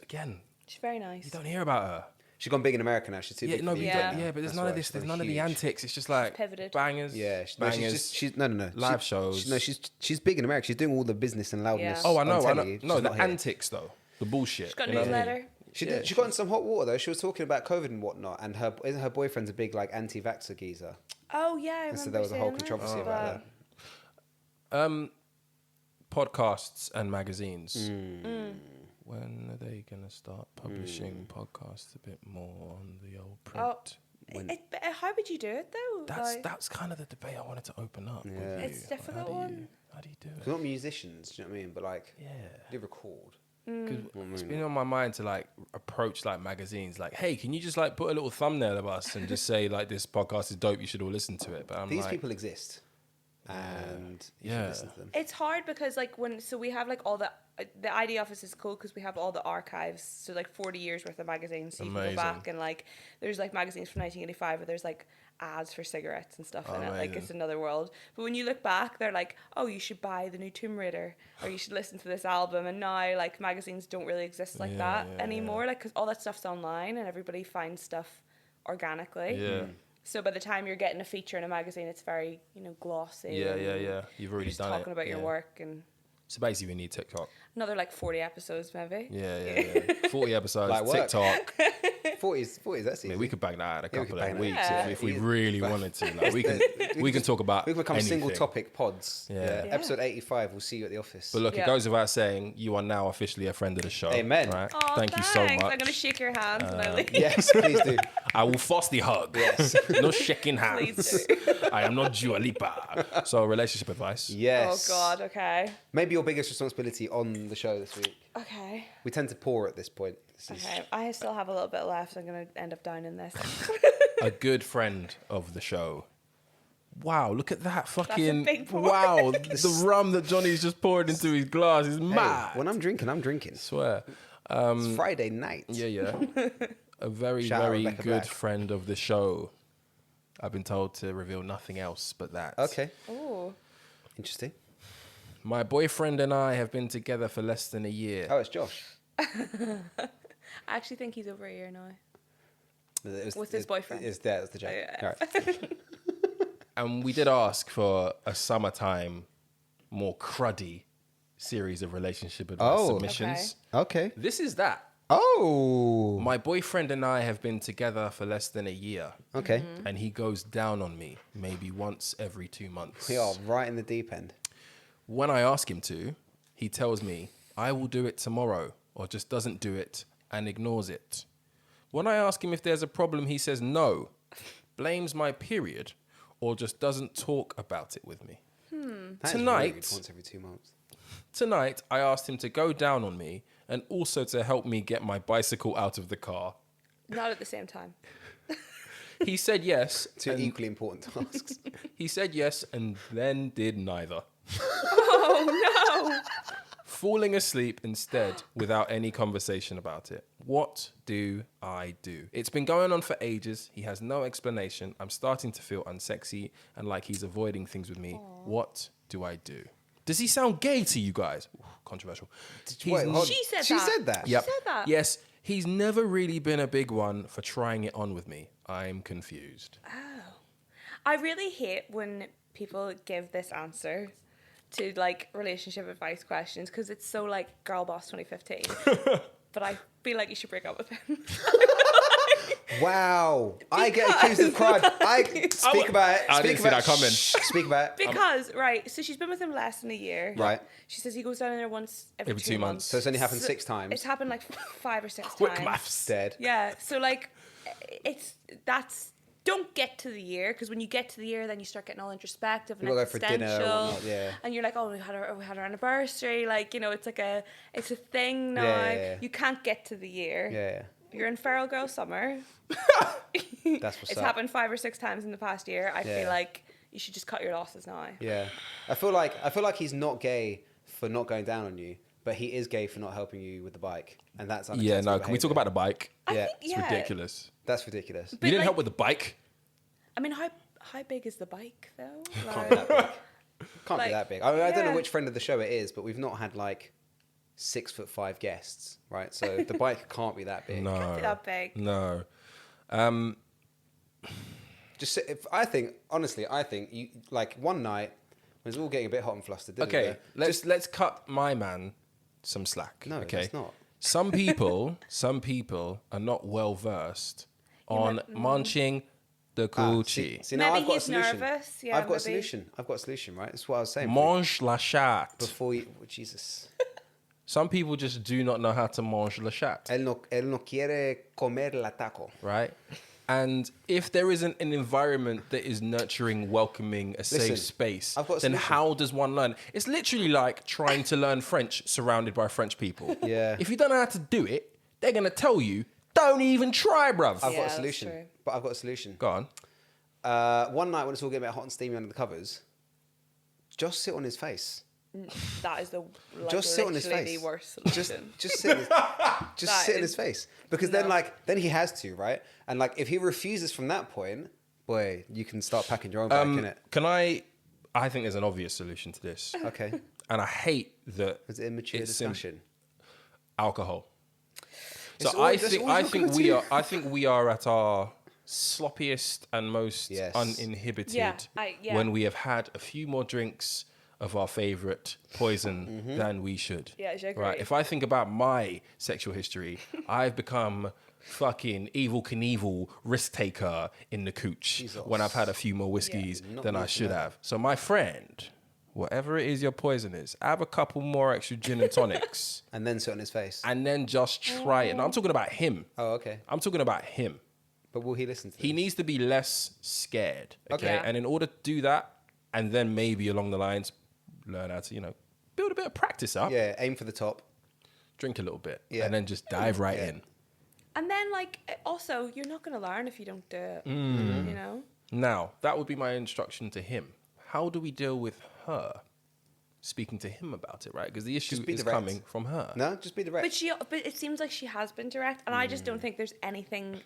again, She's very nice. you don't hear about her. She's gone big in America now. She's too big. No, for the but UK now. but there's That's none why of this. she's There's very none of the huge. antics. It's just like pivoted. bangers. Yeah, bangers. she's live shows. She's big in America. She's doing all the business and loudness. Yeah. Oh, I on know. telly. No, She's the not here. antics though, the bullshit. She's got a you know what I mean? newsletter. She did. She got in some hot water though. She was talking about COVID and whatnot, and her boyfriend's a big like anti-vaxxer geezer. Oh yeah, I remember. So there was a whole saying that. controversy about that. Podcasts and magazines. When are they gonna start publishing podcasts a bit more on the old print? How would you do it though? That's kind of the debate I wanted to open up. Yeah. With you. It's a difficult How do you- one. How do you do We're it? not musicians, do you know what I mean? But like, Yeah. they record. 'Cause it's been on my mind to like approach like magazines, like, hey, can you just like put a little thumbnail of us and just say like this podcast is dope, you should all listen to it. But I'm These like, people exist, and you should Yeah. listen to them. It's hard because like we have like all the ID office is cool because we have all the archives, so like 40 years worth of magazines, so you can Amazing. go back and like there's like magazines from 1985 where there's like ads for cigarettes and stuff in it, like it's another world. But when you look back, they're like, oh, you should buy the new Tomb Raider or you should listen to this album. And now like magazines don't really exist like that anymore, like because all that stuff's online and everybody finds stuff organically. Yeah. So by the time you're getting a feature in a magazine, it's very, glossy. Yeah. and You've already just done talking it. about your work and So basically, we need TikTok. another like 40 episodes maybe. Yeah. 40 episodes, Like work. TikTok. 40s, that's easy. I mean, we could bang that out in a Yeah, we couple could of bang weeks that. if we Yeah. really wanted to. Like, we can talk about we can become anything. single topic pods. Yeah. Episode 85, we'll see you at the office. But look, Yeah. it goes without saying, you are now officially a friend of the show. Amen. Right? Oh, Thank you so much. I'm gonna shake your hands when I leave. Yes, please do. I will force the hug. Yes. No shaking hands. Please do. I am not Dua Lipa. So, relationship advice. Yes. Oh God. Okay. Maybe your biggest responsibility on the show this week. Okay. We tend to pour at this point. This is- Okay. I still have a little bit left. So I'm gonna end up down in this. A good friend of the show. Wow, look at that fucking big pour. wow! The rum that Johnny's just poured into his glass is Hey, mad. when I'm drinking, I'm drinking. I swear. It's Friday night. Yeah. A very, Shout out very Rebecca good Black. friend of the show. I've been told to reveal nothing else but that. Okay. Ooh. Interesting. My boyfriend and I have been together for less than a year. Oh, it's Josh. I actually think he's over a year now. With his boyfriend. It's there. That's the joke. Yeah. All right. And we did ask for a summertime, more cruddy series of relationship advice Oh. submissions. Okay. This is that. Oh. My boyfriend and I have been together for less than a year. Okay. And he goes down on me maybe once every 2 months. We are right in the deep end. When I ask him to, he tells me, I will do it tomorrow, or just doesn't do it and ignores it. When I ask him if there's a problem, he says no, blames my period, or just doesn't talk about it with me. Tonight, once every 2 months. Tonight, I asked him to go down on me and also to help me get my bicycle out of the car. Not at the same time. He said yes. Two equally important tasks. He said yes and then did neither. Oh, no. Falling asleep instead without any conversation about it. What do I do? It's been going on for ages. He has no explanation. I'm starting to feel unsexy and like he's avoiding things with me. Aww. What do I do? Does he sound gay to you guys? Ooh, controversial. She said that. Yep. She said that. Yes, he's never really been a big one for trying it on with me. I'm confused. Oh. I really hate when people give this answer to like relationship advice questions because it's so like girl boss 2015. But I feel like you should break up with him. Wow. I get accused of crime. Speak about it. I didn't see that coming. Speak about it. Because, right, so she's been with him less than a year. Right. She says he goes down there once every 2 months. So it's only happened 6 times. It's happened like 5 or 6 times. Quick maths. Dead. Yeah, so like, don't get to the year, because when you get to the year, then you start getting all introspective and People go for dinner existential. or whatnot, yeah. And you're like, oh, we had our anniversary. Like, you know, it's a thing now. Yeah. You can't get to the year. Yeah. You're in feral girl summer. That's what's It's up. happened 5 or 6 times in the past year. I feel like you should just cut your losses now. Yeah. I feel like he's not gay for not going down on you, but he is gay for not helping you with the bike. And that's unacceptable. Yeah, no, can we talk about the bike? Yeah. It's ridiculous. That's ridiculous. You didn't help with the bike? I mean, how big is the bike, though? Can't be that big. Can't Like, be that big. I mean, I don't know yeah. which friend of the show it is, but we've not had like 6'5" guests, right? So the bike can't be that big. No. Can't be that big. No. Just I think you like one night when it's all getting a bit hot and flustered. Okay, let's cut my man some slack. No, okay? that's not. Some people are not well versed on munching the coochie. See, now Maybe I've got a he's solution. nervous. Yeah, I've got a maybe. solution. I've got a solution, right? That's what I was saying. Mange la chatte. Before you, oh, Jesus. Some people just do not know how to mange la chatte, Él no quiere comer la taco. right? And if there isn't an environment that is nurturing, welcoming, a safe space, I've got a then solution. how does one learn? It's literally like trying to learn French surrounded by French people. Yeah. If you don't know how to do it, they're going to tell you, don't even try, bruv. I've got a that's solution. true. But I've got a solution. Go on. One night when it's all getting a bit hot and steamy under the covers, just sit on his face. That is Just sit on his literally face. the worst solution. Just sit. Just sit in is- his face. Because then he has to, right? And like if he refuses from that point, boy, you can start packing your own bag, innit? Can I think there's an obvious solution to this. Okay. And I hate that Is it immature it's discussion? alcohol. It's So all- I that's think all I you're think gonna we do. are I think we are at our sloppiest and most Yes. uninhibited Yeah, when we have had a few more drinks of our favorite poison than we should. Yeah, I agree. Right. If I think about my sexual history, I've become fucking Evel Knievel risk taker in the cooch Jesus. when I've had a few more whiskeys Not than I nice, should no. have. So my friend, whatever it is your poison is, have a couple more extra gin and tonics And then sit on his face. and then just try it. And I'm talking about him. Oh, okay. I'm talking about him. But will he listen to He this? needs to be less scared. Okay. Okay. And in order to do that, and then maybe along the lines, learn how to, build a bit of practice up, Yeah, aim for the top. drink a little bit, Yeah. and then just dive right Yeah. in. And then, like, also, you're not going to learn if you don't do it. Mm. You know? Now, that would be my instruction to him. How do we deal with her speaking to him about it, right? Because the issue be is direct. coming from her. No, just be direct. But it seems like she has been direct, and I just don't think there's anything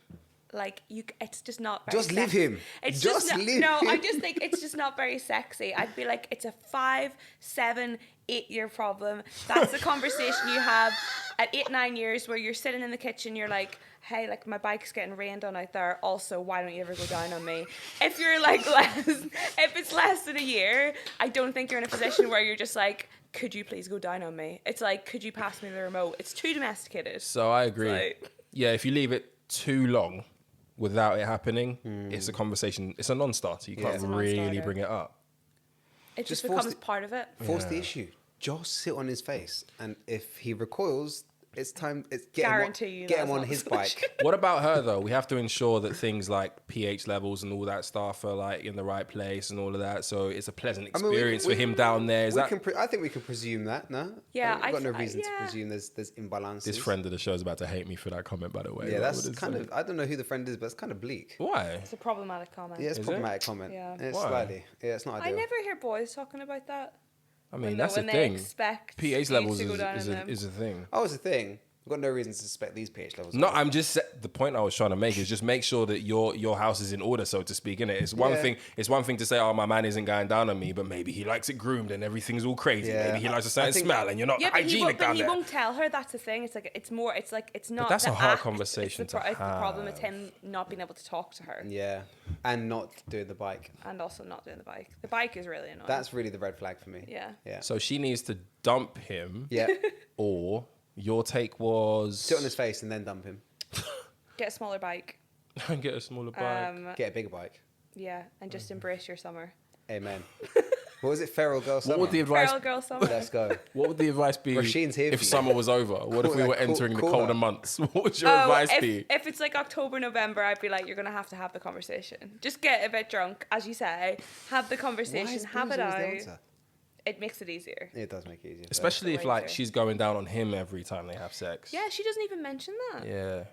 like you. It's just not. Very Just leave sexy. him. It's Just just leave no. I him. just think it's just not very sexy. I'd be like, it's a 5, 7, 8 year problem. That's the conversation you have at 8, 9 years where you're sitting in the kitchen. You're like, hey, like my bike's getting rained on out there. Also, why don't you ever go down on me? If you're like if it's less than a year, I don't think you're in a position where you're just like, could you please go down on me? It's like, could you pass me the remote? It's too domesticated. So I agree. Like- Yeah, if you leave it too long without it happening, it's a conversation. It's a non-starter. You can't It's a really non-starter. bring it up. It just becomes part of it. Force the issue. Just sit on his face, and if he recoils, it's time. Get him on his bike. What about her though? We have to ensure that things like pH levels and all that stuff are like in the right place and all of that. So it's a pleasant experience for him down there. I think we can presume that. No. Yeah, I've got no reason to presume there's imbalances. This friend of the show is about to hate me for that comment, by the way. Yeah, that's kind of. I don't know who the friend is, but it's kind of bleak. Why? It's a problematic comment. Yeah, it's a problematic comment. Yeah, it's slightly. Yeah, it's not ideal. I never hear boys talking about that. I mean, that's a thing. pH levels is a thing. Oh, it's a thing. I've got no reason to suspect these pH levels. No, I'm just the point I was trying to make is just make sure that your house is in order, so to speak. Innit? It's one thing. It's one thing to say, "Oh, my man isn't going down on me," but maybe he likes it groomed and everything's all crazy. Yeah. Maybe he likes a certain smell, and you're not hygienic down there. But he won't tell her. That's the thing. It's like it's more. It's like it's not. But that's a hard conversation to have. It's the problem. It's him not being able to talk to her. Yeah, and not doing the bike. And also not doing the bike. The bike is really annoying. That's really the red flag for me. Yeah. Yeah. So she needs to dump him. Yeah. Or your take was sit on his face and then dump him. Get a smaller bike. Get a smaller bike. Get a bigger bike. Yeah, and just embrace your summer. Amen. What was it? Feral Girl Summer? What would the advice? Feral Girl Summer. Let's go. What would the advice be if summer was over? What if we were entering the colder months? What would your advice be? If it's like October, November, I'd be like, you're going to have the conversation. Just get a bit drunk, as you say. Have the conversation. Have it out. It makes it easier. It does make it easier. Especially if like she's going down on him every time they have sex. Yeah, she doesn't even mention that. Yeah.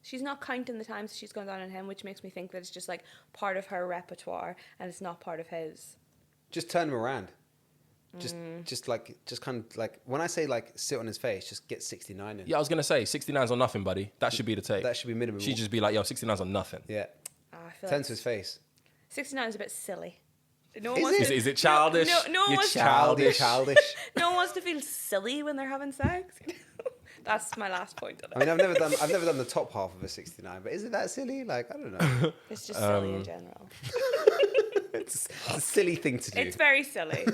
She's not counting the times she's gone down on him, which makes me think that it's just like part of her repertoire and it's not part of his. Just turn him around. Just kind of like when I say like sit on his face, just get 69 in. Yeah, I was gonna say 69's on nothing, buddy. That should be the take. That should be minimum. She'd just be like, yo, 69's on nothing. Yeah. I feel turn to his face. 69 is a bit silly. No one wants is it childish? No one wants childish. No one wants to feel silly when they're having sex. That's my last point on it. I mean, I've never done the top half of a 69, but is it that silly? Like, I don't know. It's just silly in general. It's a silly thing to do. It's very silly.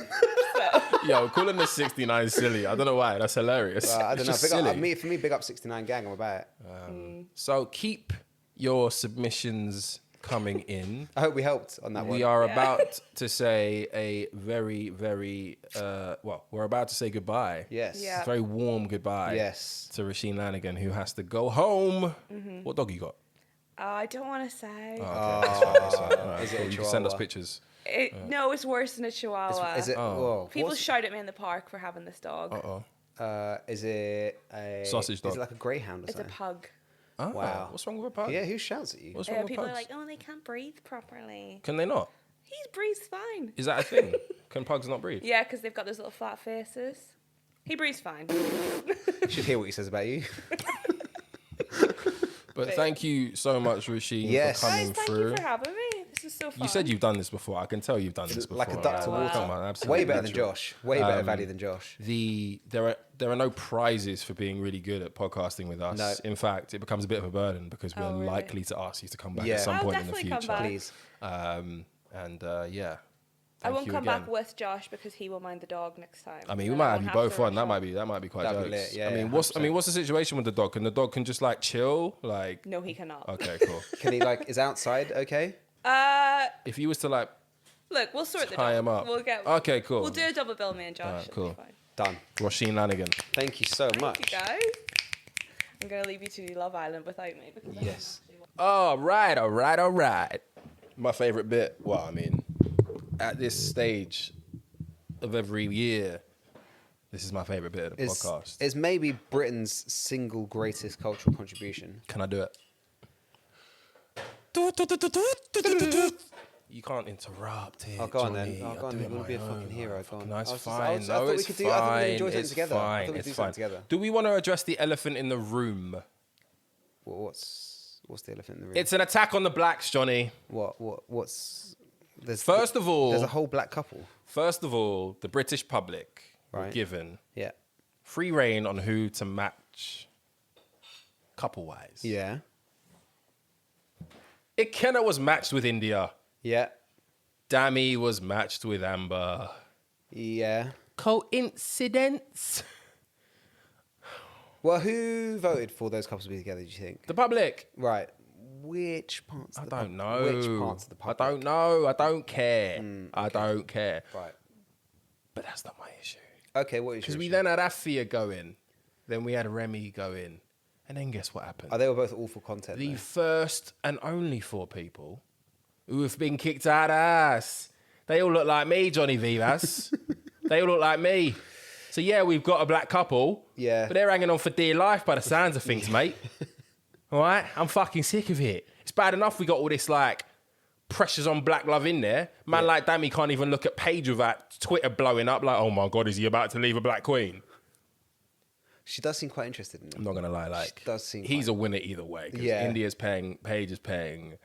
Yo, calling the 69 silly. I don't know why. That's hilarious. I don't know. For me, big up 69 gang. I'm about it. So keep your submissions coming in. I hope we helped on that one. We are about to say a very, very, we're about to say goodbye. Yes. Yeah. A very warm goodbye. Yes. To Roisin Lanigan, who has to go home. Mm-hmm. What dog you got? I don't want to say. Oh, okay. That's fine. Right, is cool. it a You can send us pictures. No, it's worse than a chihuahua. Is it? People shout at me in the park for having this dog. Is it a sausage dog? Is it like a greyhound or something? It's a pug. Oh, wow. What's wrong with a pug? Yeah, who shouts at you? What's wrong with people pugs? are like, oh, they can't breathe properly. Can they not? He breathes fine. Is that a thing? Can pugs not breathe? Yeah, because they've got those little flat faces. He breathes fine. You should hear what he says about you. But thank you so much, Roisin, for coming thank through. You for having me. This is so fun. You said you've done this before. I can tell you've done this before. Like a duck to water. Come on, absolutely. Way better than Josh. Way better value than Josh. There are no prizes for being really good at podcasting with us. No. In fact, it becomes a bit of a burden because we're likely to ask you to come back at some point in the future. Come back. Please. I won't come back with Josh because he will mind the dog next time. I mean, we might have you both on. That might be quite That'd jokes. be lit. Yeah, I mean, what's the situation with the dog? Can the dog just like chill? Like, no, he cannot. Okay, cool. Can he is outside okay? If he was to like, look, we'll sort tie him up. Okay, cool. We'll do a double bill, me and Josh. Right, cool. Done. Roisin Lanigan. Thank you so much. Thank you guys. I'm gonna leave you to do Love Island without me. Yes. All right. My favorite bit. Well, I mean, at this stage of every year, this is my favorite bit of the podcast. It's maybe Britain's single greatest cultural contribution. Can I do it? You can't interrupt it. I'll go on then. Johnny. I'll go on then. We'll be a fucking hero. Go on. No, it's I fine. thought we could do. I thought we'd enjoy something together. I thought we'd do something together. Do we want to address the elephant in the room? Well, what's the elephant in the room? It's an attack on the blacks, Johnny. What's? First of all, there's a whole black couple. First of all, the British public were given free reign on who to match couple-wise. Yeah. Ikenna was matched with India. Yeah. Dami was matched with Amber. Yeah. Coincidence? Well, who voted for those couples to be together, do you think? The public. Right. Which parts of the public? I don't know. Which parts of the public? I don't know. I don't care. I don't care. Right. But that's not my issue. Okay, what is your Because we issue? then had Afia going, then we had Remy going, and then guess what happened? Oh, they were both awful content. The though. first and only 4 people who have been kicked out of ass. They all look like me, Johnny Vivas. They all look like me. So yeah, we've got a black couple. Yeah. But they're hanging on for dear life by the sounds of things, mate. All right? I'm fucking sick of it. It's bad enough we got all this, like, pressures on black love in there. Man like Dammy can't even look at Paige without Twitter blowing up like, oh my God, is he about to leave a black queen? She does seem quite interested in him. I'm not going to lie, like, She does seem he's a winner either way. 'Cause Yeah. India's paying, Paige is paying.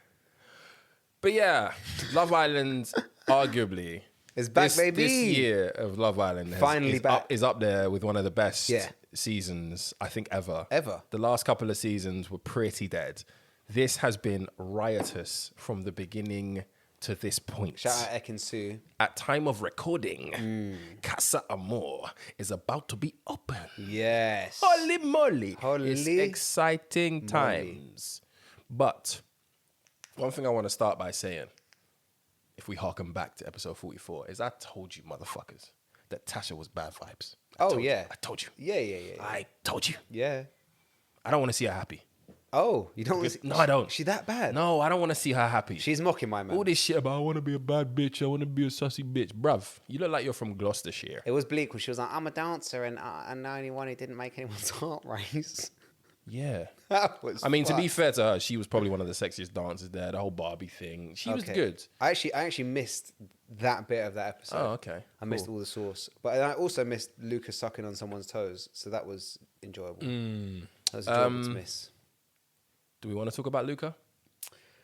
But yeah, Love Island, arguably. It's back, baby. This year of Love Island Finally back. is up there with one of the best Yeah. seasons, I think, ever. Ever. The last couple of seasons were pretty dead. This has been riotous from the beginning to this point. Shout out Ekin-Su. At time of recording, Casa Amor is about to be open. Yes. Holy moly. Holy It's exciting moly. times. But one thing I want to start by saying, if we harken back to episode 44, is I told you motherfuckers that Tasha was bad vibes. I told you. I told you. Yeah. I told you. Yeah. I don't want to see her happy. Oh, you don't want to see... No, I don't. She that bad? No, I don't want to see her happy. She's mocking my man. All this shit about I want to be a bad bitch, I want to be a sussy bitch. Bruv, you look like you're from Gloucestershire. It was bleak when she was like, I'm a dancer and I'm the only one who didn't make anyone's heart race. Yeah. That was I mean, to be fucked. fair to her, she was probably one of the sexiest dancers there, the whole Barbie thing. She was Okay. good. I actually missed that bit of that episode. Oh, okay. I missed all the sauce. But I also missed Lucas sucking on someone's toes. So that was enjoyable. That was enjoyable to miss. Do we want to talk about Luca?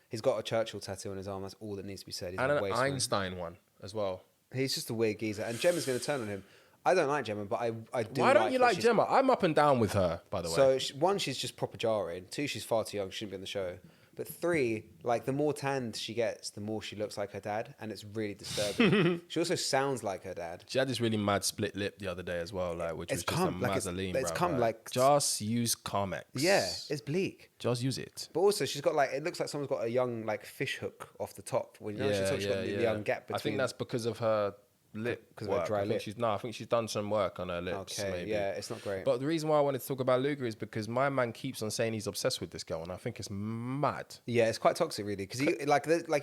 He's got a Churchill tattoo on his arm. That's all that needs to be said. He's And a an waste man. Einstein one as well. He's just a weird geezer. And Gemma's going to turn on him. I don't like Gemma, but I do Why don't like you that like she's- Gemma? I'm up and down with her, by the way. So, one, she's just proper jarring. 2, she's far too young. She shouldn't be on the show. But 3, like, the more tanned she gets, the more she looks like her dad. And it's really disturbing. She also sounds like her dad. She had this really mad split lip the other day as well, like, which It's was just come- a like, it's- Mazzolini, it's bruv, come, like- Just use Carmex. Yeah, it's bleak. Just use it. But also, she's got, like, it looks like someone's got a young, like, fish hook off the top. When you know, she's got the young gap between. I think that's because of her lip. Because of her dry lip. I think she's done some work on her lips. Okay, maybe. yeah, it's not great. But the reason why I wanted to talk about Luca is because my man keeps on saying he's obsessed with this girl, and I think it's mad. Yeah, it's quite toxic, really. Because you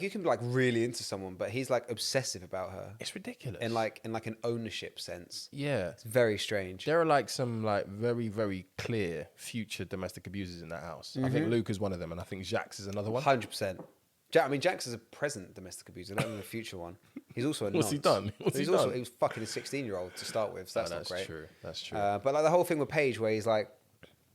can be like really into someone, but he's like obsessive about her It's ridiculous. in like an ownership sense. Yeah. It's very strange. There are like some like very, very clear future domestic abusers in that house. I think Luca's one of them, and I think Jax is another one. 100%. Jax is a present domestic abuser, not even a future one. He's also a What's he nonce. done? What's he done? He was fucking a 16-year-old to start with, so that's not great. True. That's true. But like the whole thing with Paige, where he's like,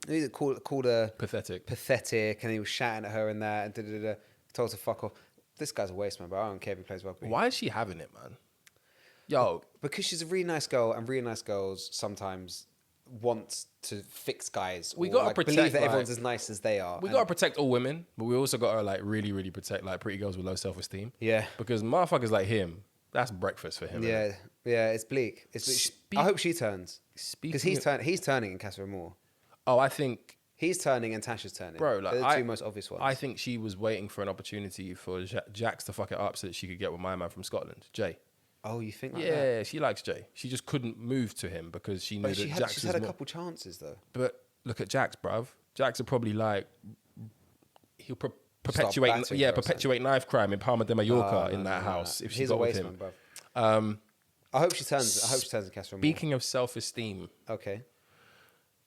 he called her pathetic, and he was shouting at her and that, and told her to fuck off. This guy's a waste man, but I don't care if he plays rugby. Why is she having it, man? Yo, Because she's a really nice girl, and really nice girls sometimes want to fix guys. We or, gotta like, protect, believe that like- everyone's as nice as they are. we And- gotta protect all women, but we also gotta like really, really protect like pretty girls with low self-esteem. Yeah. Because motherfuckers like him, that's breakfast for him. innit? Yeah, it's bleak. I hope she turns. Because he's Speaking turning in Casa Amor. Oh, I think, He's turning and Tasha's turning. bro, like They're the two most obvious ones. I think she was waiting for an opportunity for Jax to fuck it up so that she could get with my man from Scotland, Jay. Oh, you think like Yeah, that? she likes Jay. She just couldn't move to him because she knew But that she's Jax was had a more. couple chances though. But look at Jax, bruv. Jax are probably like he'll perpetuate, battering her or perpetuate knife crime in Palma de Mallorca in that no. house if she He's a got with waste him. man, bruv. I hope she turns. I hope she turns in Casa Amor. Speaking of self-esteem, Okay.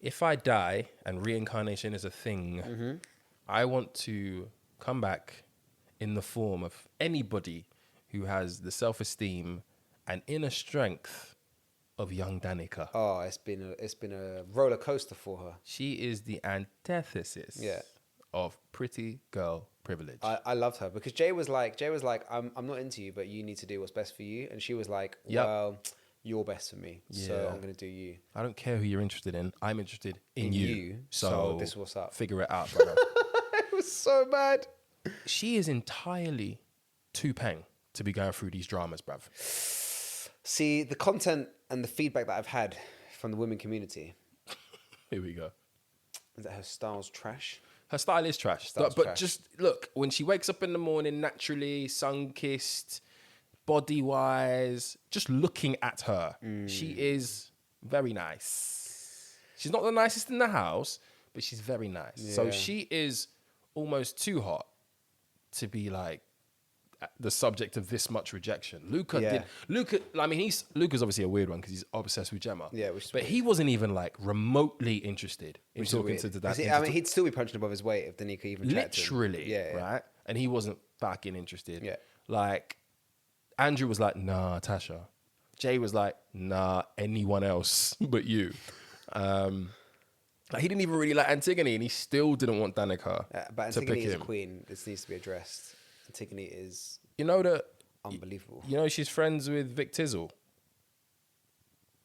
if I die and reincarnation is a thing, I want to come back in the form of anybody who has the self-esteem and inner strength of young Danica. Oh, it's been a roller coaster for her. She is the antithesis of pretty girl privilege. I loved her because Jay was like, I'm not into you, but you need to do what's best for you. And she was like, Yep. well, you're best for me, so Yeah. I'm gonna do you. I don't care who you're interested in. I'm interested in you. So this is what's up. Figure it out, brother. It was so bad. She is entirely too peng to be going through these dramas, bruv. See, the content and the feedback that I've had from the women community Here we go. is that her style's trash. Her style is trash. Style's But trash. just look, when she wakes up in the morning naturally, sun-kissed, body-wise, just looking at her, she is very nice. She's not the nicest in the house, but she's very nice. Yeah. So she is almost too hot to be like the subject of this much rejection. Luca's obviously a weird one because he's obsessed with Gemma. Yeah, but he wasn't even like remotely interested in talking to that. He'd still be punching above his weight if Danica even chatted to him. Literally, right? And he wasn't fucking interested. Yeah. Like, Andrew was like, nah, Tasha. Jay was like, nah, anyone else but you. Like, he didn't even really like Antigone, and he still didn't want Danica but Antigone is a queen. This needs to be addressed. Antigone is unbelievable. You know, she's friends with Vic Tizzle.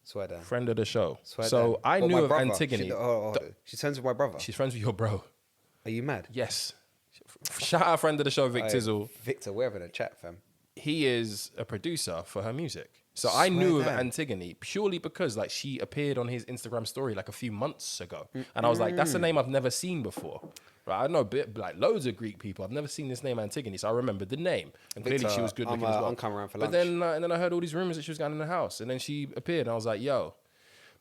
Swear down. Friend of the show. So I knew of Antigone. She's friends with my brother. She's friends with your bro. Are you mad? Yes. Shout out friend of the show, Vic Tizzle. Victor, we're having a chat, fam. He is a producer for her music. So I knew of Antigone purely because like she appeared on his Instagram story like a few months ago. And I was like, that's a name I've never seen before. Right? I know like loads of Greek people. I've never seen this name Antigone. So I remembered the name. And Victor, clearly she was good looking as well. I'm coming around for lunch. But then I heard all these rumors that she was going in the house. And then she appeared and I was like, yo,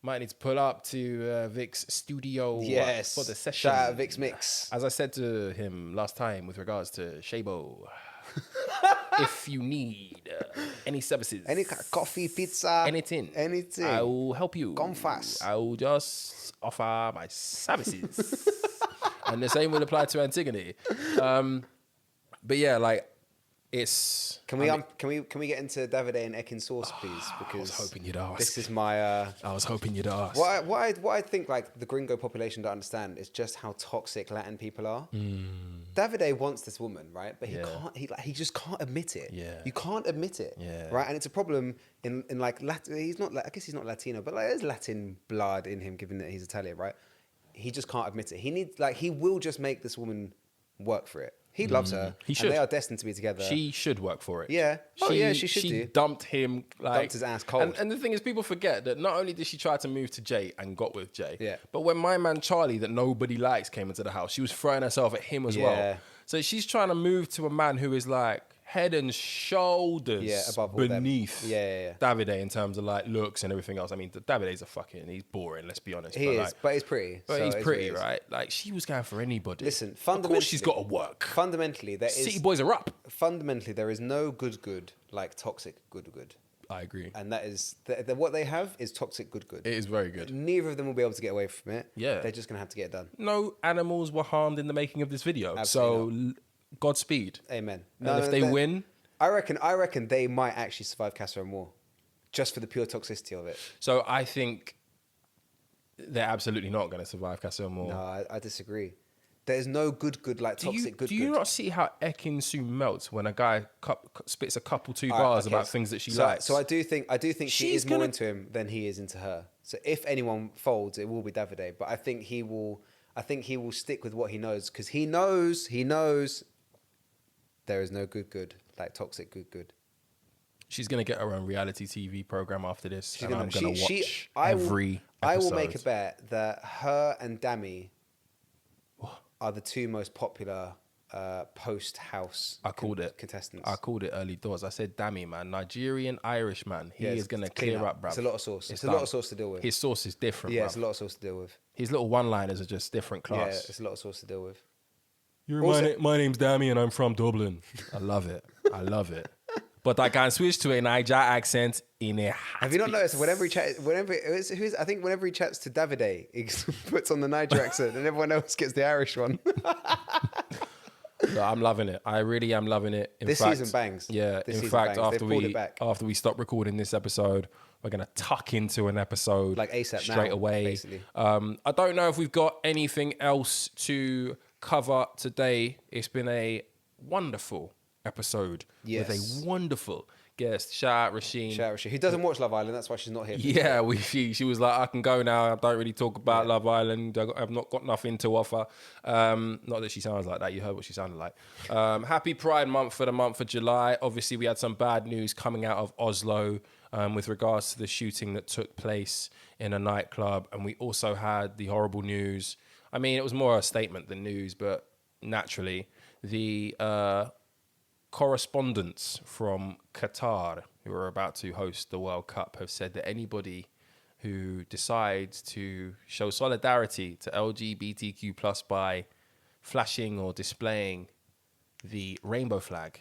might need to pull up to Vic's studio for the session. Shout out Vic's Mix. As I said to him last time with regards to Shabo, if you need any services, any coffee, pizza, anything, I will help you. Come fast. I will just offer my services. And the same will apply to Antigone. But yeah, like it's. Can we get into Davide and Ekin Sauce, please? Because I was hoping you'd ask. This is my. I was hoping you'd ask. What I think like the gringo population don't understand is just how toxic Latin people are. Davide wants this woman, right? But he can't. He just can't admit it. Yeah. You can't admit it. Yeah. Right, and it's a problem in like Latin. He's not. I guess he's not Latino, but like there's Latin blood in him, given that he's Italian, right? He just can't admit it. He needs he will just make this woman work for it. He loves her. He should. And they are destined to be together. She should work for it. Yeah. She should do. She dumped him. Dumped his ass cold. And the thing is, people forget that not only did she try to move to Jay and got with Jay, but when my man Charlie, that nobody likes, came into the house, she was throwing herself at him as well. So she's trying to move to a man who is like head and shoulders above beneath Davide in terms of like looks and everything else. I mean, Davide's he's boring, let's be honest. But he's pretty. But he's pretty, right? Like, she was going for anybody. Listen, fundamentally, of course she's got to work. Fundamentally, there is... City boys are up. Fundamentally, there is no good like toxic good. I agree. And that is... what they have is toxic good. It is very good. Neither of them will be able to get away from it. Yeah. They're just going to have to get it done. No animals were harmed in the making of this video. Absolutely so... Godspeed. Amen. And if they win... I reckon they might actually survive Casa Amor, just for the pure toxicity of it. So I think they're absolutely not going to survive Casa Amor. No, I disagree. There's no good like toxic good. Do you not see how Ekin soon melts when a guy spits a couple two bars about things that she likes? So I do think she is more into him than he is into her. So if anyone folds, it will be Davide. But I think he will stick with what he knows, because he knows there is no good. Like toxic good. She's gonna get her own reality TV program after this, and I'm gonna watch every episode. I will make a bet that her and Dami are the two most popular post-house contestants. I called it early doors. I said Dami, man, Nigerian Irish man. He is gonna clear up, bruv. It's a lot of sauce. It's a lot of sauce to deal with. His sauce is different. Yeah, it's a lot of sauce to deal with. His little one-liners are just different class. Yeah, it's a lot of sauce to deal with. My name's Dami and I'm from Dublin. I love it. But I can switch to a Niger accent in a heartbeat. Have you not noticed whenever he chats to Davide, he puts on the Niger accent and everyone else gets the Irish one. So I'm loving it. I really am loving it. This season bangs. Yeah. In fact, after we stop recording this episode, we're gonna tuck into an episode like ASAP straight away. Basically. I don't know if we've got anything else to cover today. It's been a wonderful episode with a wonderful guest. Shout out Roisin. Who doesn't watch Love Island, that's why she's not here. Yeah, she was like, I can go now. I don't really talk about Love Island. I've not got nothing to offer. Not that she sounds like that. You heard what she sounded like. Happy Pride Month for the month of July. Obviously, we had some bad news coming out of Oslo with regards to the shooting that took place in a nightclub. And we also had the horrible news. I mean, it was more a statement than news, but naturally, the correspondents from Qatar, who are about to host the World Cup, have said that anybody who decides to show solidarity to LGBTQ plus by flashing or displaying the rainbow flag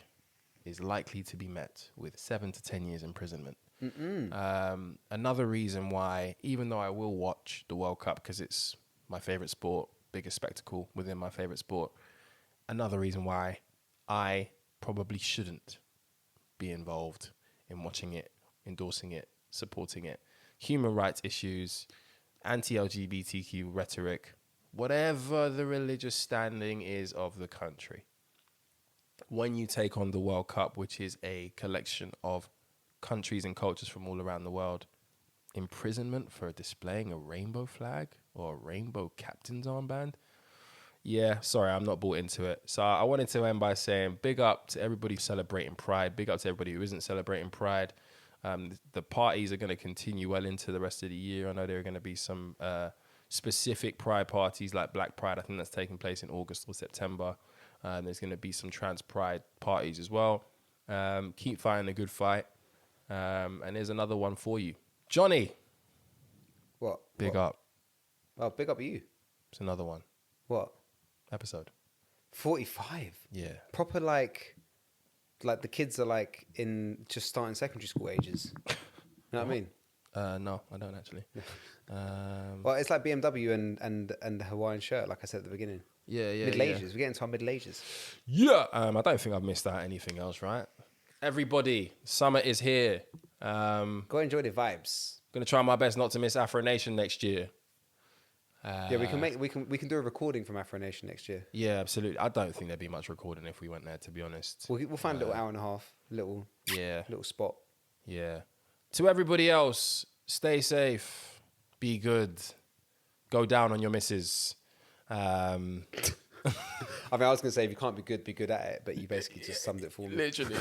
is likely to be met with 7 to 10 years imprisonment. Another reason why, even though I will watch the World Cup because it's my favorite sport, biggest spectacle within my favorite sport, another reason why I probably shouldn't be involved in watching it, endorsing it, supporting it. Human rights issues, anti-LGBTQ rhetoric, whatever the religious standing is of the country. When you take on the World Cup, which is a collection of countries and cultures from all around the world, imprisonment for displaying a rainbow flag or a rainbow captain's armband, yeah, sorry, I'm not bought into it. So I wanted to end by saying big up to everybody celebrating Pride, big up to everybody who isn't celebrating Pride. The parties are going to continue well into the rest of the year. I know there are going to be some specific Pride parties like Black Pride. I think that's taking place in August or September. There's going to be some trans Pride parties as well. Keep fighting a good fight. And there's another one for you. Johnny. What? Big up. Oh, big up you. It's another one. What? Episode. 45? Yeah. Proper like the kids are like in just starting secondary school ages. You know what I mean? No, I don't actually. Well, it's like BMW and the Hawaiian shirt, like I said at the beginning. Yeah. Middle ages. We're getting to our middle ages. Yeah. I don't think I've missed out anything else, right? Everybody, summer is here. Go enjoy the vibes. Gonna try my best not to miss Afro Nation next year. Yeah, we can do a recording from Afro Nation next year. Yeah, absolutely. I don't think there'd be much recording if we went there, to be honest. We'll find a little hour and a half, little spot. Yeah. To everybody else, stay safe, be good, go down on your missus. I mean, I was gonna say if you can't be good at it, but you basically just summed it for me. Literally.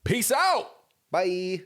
Peace out. Bye.